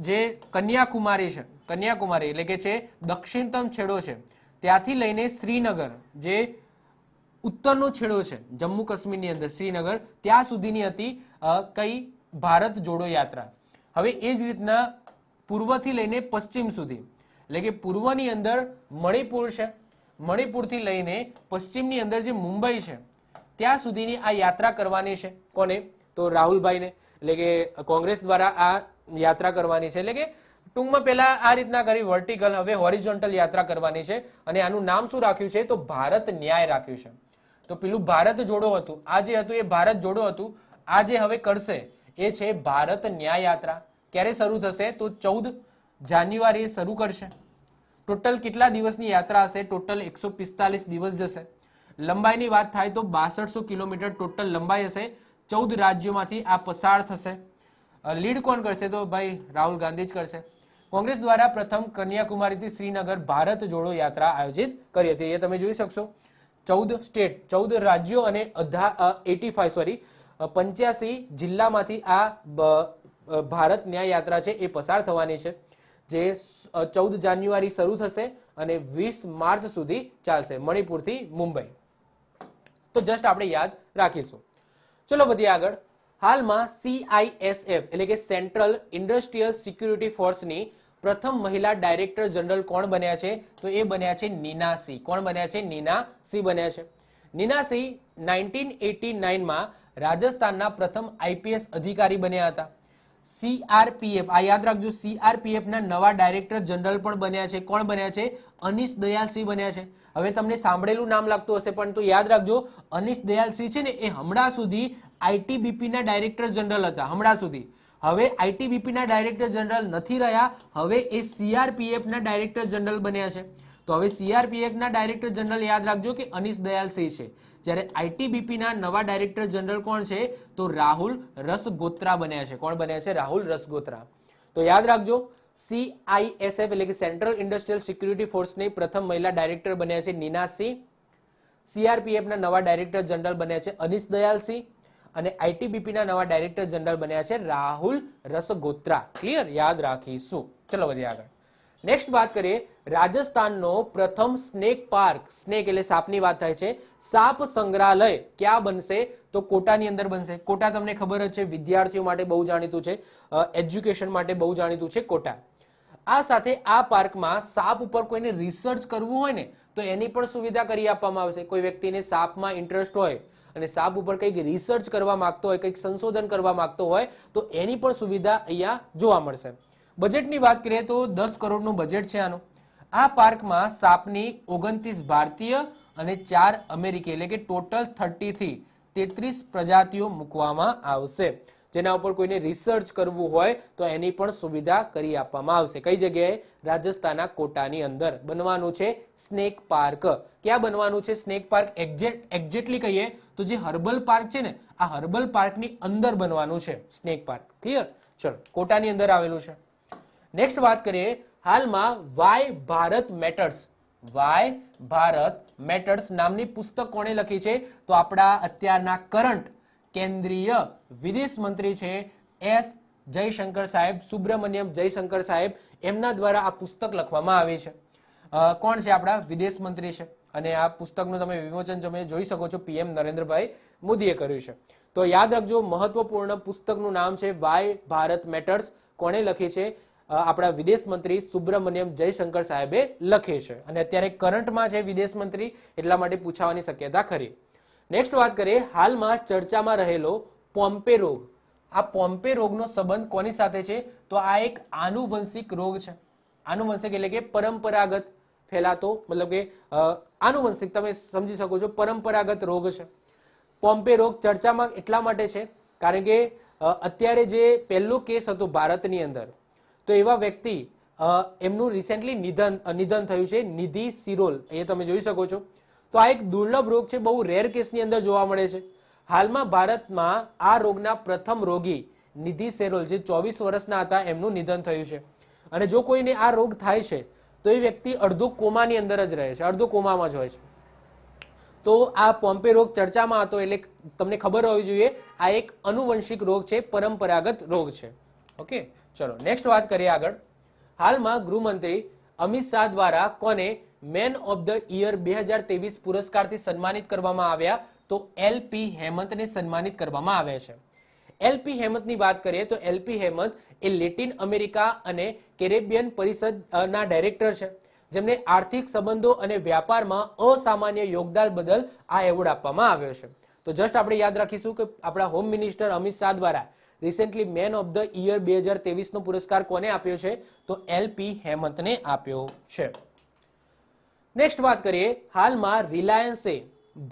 જે કન્યાકુમારી છે, કન્યાકુમારી એટલે કે છે દક્ષિણતમ છેડો છે, ત્યાંથી લઈને શ્રીનગર જે ઉત્તરનો છેડો છે જમ્મુ કાશ્મીરની અંદર શ્રીનગર, ત્યાં સુધીની હતી કઈ ભારત જોડો યાત્રા. હવે એ જ રીતના પૂર્વથી લઈને પશ્ચિમ સુધી, એટલે કે પૂર્વની અંદર મણિપુર છે, મણિપુરથી લઈને પશ્ચિમની અંદર જે મુંબઈ છે ત્યાં સુધીની આ યાત્રા કરવાની છે. કોને? તો રાહુલભાઈને, એટલે કે કોંગ્રેસ દ્વારા આ યાત્રા કરવાની છે. એટલે કે ટૂંકમાં પહેલા આ રીતના કરી વર્ટિકલ, હવે હોરિઝોન્ટલ યાત્રા કરવાની છે. અને આનું નામ શું રાખ્યું છે? તો ભારત ન્યાય રાખ્યું છે. તો પેલું ભારત જોડો હતું, આ જે હતું એ ભારત જોડો હતું, આ જે હવે કરશે એ છે ભારત ન્યાય યાત્રા. ક્યારે શરૂ થશે? તો 14 જાન્યુઆરીએ શરૂ કરશે. ટોટલ કેટલા દિવસની યાત્રા હશે? ટોટલ 145 દિવસ જશે. લંબાઈની વાત થાય તો 6200 કિલોમીટર ટોટલ લંબાઈ હશે. 14 રાજ્યોમાંથી આ પસાર થશે. લીડ કોણ કરશે? તો ભાઈ રાહુલ ગાંધી જ કરશે. કોંગ્રેસ દ્વારા પ્રથમ કન્યાકુમારીથી શ્રીનગર ભારત જોડો યાત્રા આયોજિત કરી હતી. એ તમે જોઈ શકશો. 14 સ્ટેટ, 14 રાજ્યો અને 85 જિલ્લામાંથી આ ભારત ન્યાય યાત્રા છે એ પસાર થવાની છે, જે 14 જાન્યુઆરી શરૂ થશે અને 20 માર્ચ સુધી ચાલશે મણિપુરથી મુંબઈ. તો જસ્ટ આપણે યાદ રાખીશું. ચલો વધીએ આગળ. હાલમાં CISF એટલે કે સેન્ટ્રલ ઇન્ડસ્ટ્રીયલ સિક્યુરિટી ફોર્સની પ્રથમ મહિલા ડાયરેક્ટર જનરલ કોણ બન્યા છે? તો એ બન્યા છે નીના સિંહ. કોણ બન્યા છે? નીના સિંહ બન્યા છે. નીના સિંહ 1989માં રાજસ્થાનના પ્રથમ IPS અધિકારી બન્યા હતા. CRPF, આ યાદ રાખજો, CRPF ના નવા ડાયરેક્ટર જનરલ પણ બન્યા છે. કોણ બન્યા છે? અનીશ દયાલ સિંહ બન્યા છે. હવે તમને સાંભળેલું નામ લાગતું હશે, પણ તો યાદ રાખજો, અનીશ દયાલ સિંહ છે ને એ હમણાં સુધી ITBP ના ડાયરેક્ટર જનરલ હતા, હમણાં સુધી. હવે ITBP ના ડાયરેક્ટર જનરલ નથી રહ્યા, હવે એ CRPF ના ડાયરેક્ટર જનરલ બન્યા છે. તો હવે CRPF ના ડાયરેક્ટર જનરલ યાદ રાખજો કે અનીશ દયાલ સિંહ છે, જ્યારે ITBP ના નવા ડાયરેક્ટર જનરલ કોણ છે? તો રાહુલ રસગોત્રા બન્યા છે. કોણ બન્યા છે? રાહુલ રસગોત્રા. તો યાદ રાખજો, CISF એટલે કે સેન્ટ્રલ ઇન્ડસ્ટ્રીયલ સિક્યુરિટી ફોર્સની પ્રથમ મહિલા ડાયરેક્ટર બન્યા છે નીના સિંહ. CRPF ના નવા ડાયરેક્ટર જનરલ બન્યા છે અનીશ દયાલ સિંહ, અને ITBP ના નવા ડાયરેક્ટર જનરલ બન્યા છે રાહુલ રસગોત્રા. ક્લિયર? યાદ રાખીશું. ચલો વધીએ આગળ. નેક્સ્ટ વાત કરીએ, રાજસ્થાનનો પ્રથમ સ્નેક પાર્ક, સ્નેક એટલે સાપની વાત થાય છે, સાપ સંગ્રહાલય ક્યાં બનશે? તો કોટાની અંદર બનશે. કોટા તમને ખબર જ છે, વિદ્યાર્થીઓ માટે બહુ જાણીતું છે, એજ્યુકેશન માટે બહુ જાણીતું છે કોટા. આ સાથે આ પાર્કમાં સાપ ઉપર કોઈને રિસર્ચ કરવું હોય ને તો એની પણ સુવિધા કરી આપવામાં આવશે. કોઈ વ્યક્તિને સાપમાં ઇન્ટરેસ્ટ હોય અને સાપ ઉપર કંઈક રિસર્ચ કરવા માંગતો હોય, કંઈક સંશોધન કરવા માંગતો હોય તો એની પણ સુવિધા અહીંયા જોવા મળશે. બજેટની વાત કરીએ તો 10 કરોડનું બજેટ છે આનું. આ પાર્કમાં સાપની 29 ભારતીય અને 4 અમેરિકી એટલે કે ટોટલ 30 થી 33 પ્રજાતિઓ મૂકવામાં આવશે. જેના ઉપર કોઈને રિસર્ચ કરવું હોય તો એની પણ સુવિધા કરી આપવામાં આવશે. કઈ જગ્યાએ? રાજસ્થાનના કોટાની અંદર બનવાનું છે સ્નેક પાર્ક. ક્યાં બનવાનું છે સ્નેક પાર્ક? એક્ઝેક્ટલી કહીએ તો જે હર્બલ પાર્ક છે ને, આ હર્બલ પાર્કની અંદર બનવાનું છે સ્નેક પાર્ક. ક્લિયર? ચલો, કોટાની અંદર આવેલું છે. નેક્સ્ટ વાત કરીએ, હાલમાં why Bharat matters, why Bharat matters નામની પુસ્તક કોણે લખી છે? તો આપણા અત્યારના કરંટ કેન્દ્રીય વિદેશ મંત્રી છે એસ જયશંકર સાહેબ, સુબ્રમણ્યમ જયશંકર સાહેબ, એમના દ્વારા આ પુસ્તક લખવામાં આવી છે. કોણ છે? આપણા વિદેશ મંત્રી છે. અને આ પુસ્તકનું તમે વિમોચન તમે જોઈ શકો છો, પીએમ નરેન્દ્રભાઈ મોદીએ કર્યું છે. તો યાદ રાખજો, મહત્વપૂર્ણ પુસ્તકનું નામ છે વાય ભારત મેટર્સ. કોણે લખી છે? આપણા વિદેશ મંત્રી સુબ્રમણ્યમ જયશંકર સાહેબે લખી છે. અને અત્યારે કરંટમાં છે વિદેશ મંત્રી, એટલા માટે પૂછાવાની શક્યતા ખરી. નેક્સ્ટ વાત કરીએ, હાલમાં ચર્ચામાં રહેલો પોમ્પે રોગ. આ પોમ્પે રોગનો સંબંધ કોની સાથે છે? તો આ એક આનુવંશિક રોગ છે. આનુવંશિક એટલે કે પરંપરાગત ફેલાતો, મતલબ કે આનુવંશિક, તમે સમજી શકો છો, પરંપરાગત રોગ છે. પોમ્પે રોગ ચર્ચામાં એટલા માટે છે કારણ કે અત્યારે જે પહેલો કેસ હતો ભારતની અંદર, તો એવા વ્યક્તિ એમનું રિસેન્ટલી નિધન થયું છે, નિધિ સિરોલ, એ તમે જોઈ શકો છો. તો આ એક દુર્લભ રોગ છે, બહુ રેર કેસની અંદર જોવા મળે છે. હાલમાં ભારતમાં આ રોગના પ્રથમ રોગી નિધિ સેરોલ, જે 24 વર્ષના હતા, એમનું નિધન થયું છે. અને જો કોઈને આ રોગ થાય છે તો એ વ્યક્તિ અડધો કોમાની અંદર જ રહે છે, અડધો કોમામાં જ હોય છે. તો આ પોમ્પે રોગ ચર્ચામાં હતો, એટલે તમને ખબર હોવી જોઈએ આ એક આનુવંશિક રોગ છે, પરંપરાગત રોગ છે. ઓકે, ચલો નેક્સ્ટ વાત કરીએ આગળ. હાલમાં ગૃહમંત્રી અમિત શાહ દ્વારા કોને મેન ઓફ ધ યર 2023 પુરસ્કારથી સન્માનિત કરવામાં આવ્યા? તો એલપી હેમંતને સન્માનિત કરવામાં આવ્યા છે. એલપી હેમંતની વાત કરીએ તો એલપી હેમંત એ લેટિન અમેરિકા અને કેરેબિયન પરિષદના ડાયરેક્ટર છે, જેમને આર્થિક સંબંધો અને વ્યાપારમાં અસામાન્ય યોગદાન બદલ આ એવોર્ડ આપવામાં આવ્યો છે. તો જસ્ટ આપણે યાદ રાખીશું કે આપણા હોમ મિનિસ્ટર અમિત શાહ દ્વારા recently man of the year 2023 નો પુરસ્કાર કોને આપ્યો છે? તો એલપી હેમંતને આપ્યો છે. નેક્સ્ટ વાત કરીએ, હાલમાં રિલાયન્સે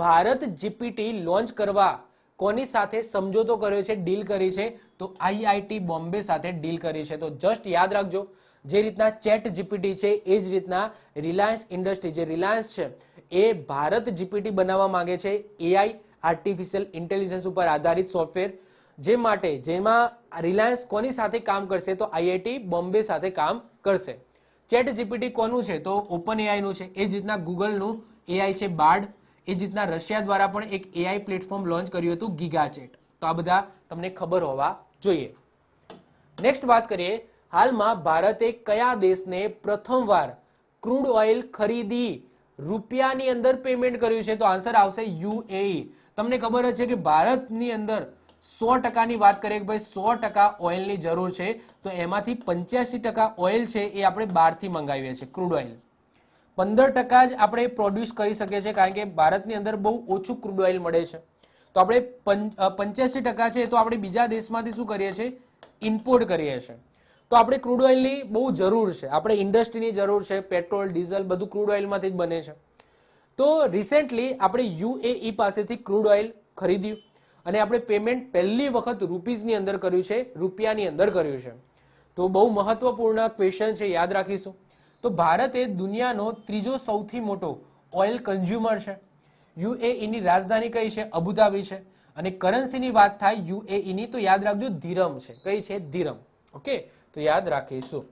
ભારત જીપીટી લોન્ચ કરવા કોની સાથે સમજૂતો કર્યો છે, ડીલ કરી છે? તો આઈઆઈટી બોમ્બે સાથે ડીલ કરી છે. તો જસ્ટ યાદ રાખજો, જે રીતના ચેટ જીપીટી છે એ જ રીતના રિલાયન્સ ઇન્ડસ્ટ્રી, જે રિલાયન્સ છે એ ભારત જીપીટી બનાવવા માંગે છે, એઆઈ આર્ટિફિશિયલ ઇન્ટેલિજન્સ ઉપર આધારિત સોફ્ટવેર, જેમાં રિલાયન્સ કોની સાથે કામ કરશે? તો આઈઆઈટી બોમ્બે સાથે કામ કરશે. ચેટ જીપીટી કોનું છે? તો ઓપન એઆઈનું છે. એ જ રીતના ગૂગલનું એઆઈ છે બાર્ડ. એ જ રીતના રશિયા દ્વારા પણ એક એઆઈ પ્લેટફોર્મ લોન્ચ કર્યું હતું, ગીગાચેટ. તો આ બધા તમને ખબર હોવા જોઈએ. નેક્સ્ટ વાત કરીએ, હાલમાં ભારતે કયા દેશને પ્રથમવાર ક્રૂડ ઓઇલ ખરીદી રૂપિયાની અંદર પેમેન્ટ કર્યું છે? તો આન્સર આવશે યુએઈ. તમને ખબર જ છે કે ભારતની અંદર 100%ની વાત કરીએ કે ભાઈ 100% ઓઇલની જરૂર છે, તો એમાંથી 85% ઓઇલ છે એ આપણે બહારથી મંગાવીએ છીએ, ક્રૂડ ઓઇલ. 15% જ આપણે પ્રોડ્યુસ કરી શકીએ છીએ, કારણ કે ભારતની અંદર બહુ ઓછું ક્રૂડ ઓઇલ મળે છે. તો આપણે 85% છે તો આપણે બીજા દેશમાંથી શું કરીએ છીએ? ઇમ્પોર્ટ કરીએ છીએ. તો આપણે ક્રૂડ ઓઇલની બહુ જરૂર છે, આપણે ઇન્ડસ્ટ્રીની જરૂર છે, પેટ્રોલ ડીઝલ બધું ક્રૂડ ઓઇલમાંથી જ બને છે. તો રિસેન્ટલી આપણે યુએઈ પાસેથી ક્રૂડ ઓઇલ ખરીદ્યું અને આપણે પેમેન્ટ પહેલી વખત રૂપીઝની અંદર કર્યું છે, રૂપિયાની અંદર કર્યું છે. તો બહુ મહત્વપૂર્ણ ક્વેશ્ચન છે, યાદ રાખીશું. તો ભારત એ દુનિયાનો ત્રીજો સૌથી મોટો ઓઇલ કન્ઝ્યુમર છે. યુએઈની રાજધાની કઈ છે? અબુધાબી છે. અને કરન્સીની વાત થાય યુએઈની તો યાદ રાખજો ધીરમ છે. કઈ છે? ધીરમ. ઓકે, તો યાદ રાખીશું.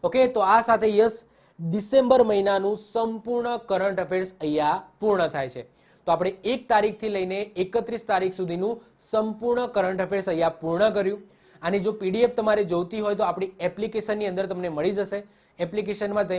ઓકે, તો આ સાથે યસ ડિસેમ્બર મહિનાનું સંપૂર્ણ કરંટ અફેર્સ અહીંયા પૂર્ણ થાય છે. તો આપણે 1 તારીખથી લઈને 31 તારીખ સુધીનું સંપૂર્ણ કરંટ અફેર્સ અહીંયા પૂર્ણ કર્યું. આની જો પીડીએફ તમારે જોઈતી હોય તો આપણી એપ્લિકેશનની અંદર તમને મળી જશે. એપ્લિકેશનમાં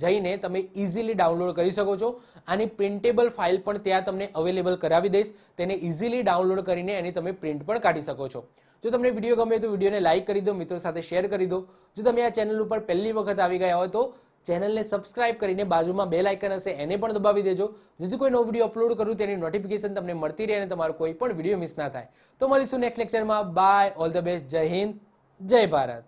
જઈને તમે ઇઝીલી ડાઉનલોડ કરી શકો છો. આની પ્રિન્ટેબલ ફાઇલ પણ ત્યાં તમને અવેલેબલ કરાવી દઈશ. તેને ઇઝીલી ડાઉનલોડ કરીને એની તમે પ્રિન્ટ પણ કાઢી શકો છો. જો તમને વિડીયો ગમે તો વિડીયોને લાઇક કરી દો, મિત્રો સાથે શેર કરી દો. જો તમે આ ચેનલ ઉપર પહેલી વખત આવી ગયા હોય તો ચેનલને સબસ્ક્રાઇબ કરીને બાજુમાં બેલ આઇકન હશે એને પણ દબાવી દેજો, જેથી કોઈ નવો વિડીયો અપલોડ કરું તેની નોટિફિકેશન તમને મળતી રહે અને તમારો કોઈ પણ વિડીયો મિસ ના થાય. તો મળીશું નેક્સ્ટ લેક્ચરમાં. બાય, ઓલ ધ બેસ્ટ, જય હિન્દ, જય ભારત.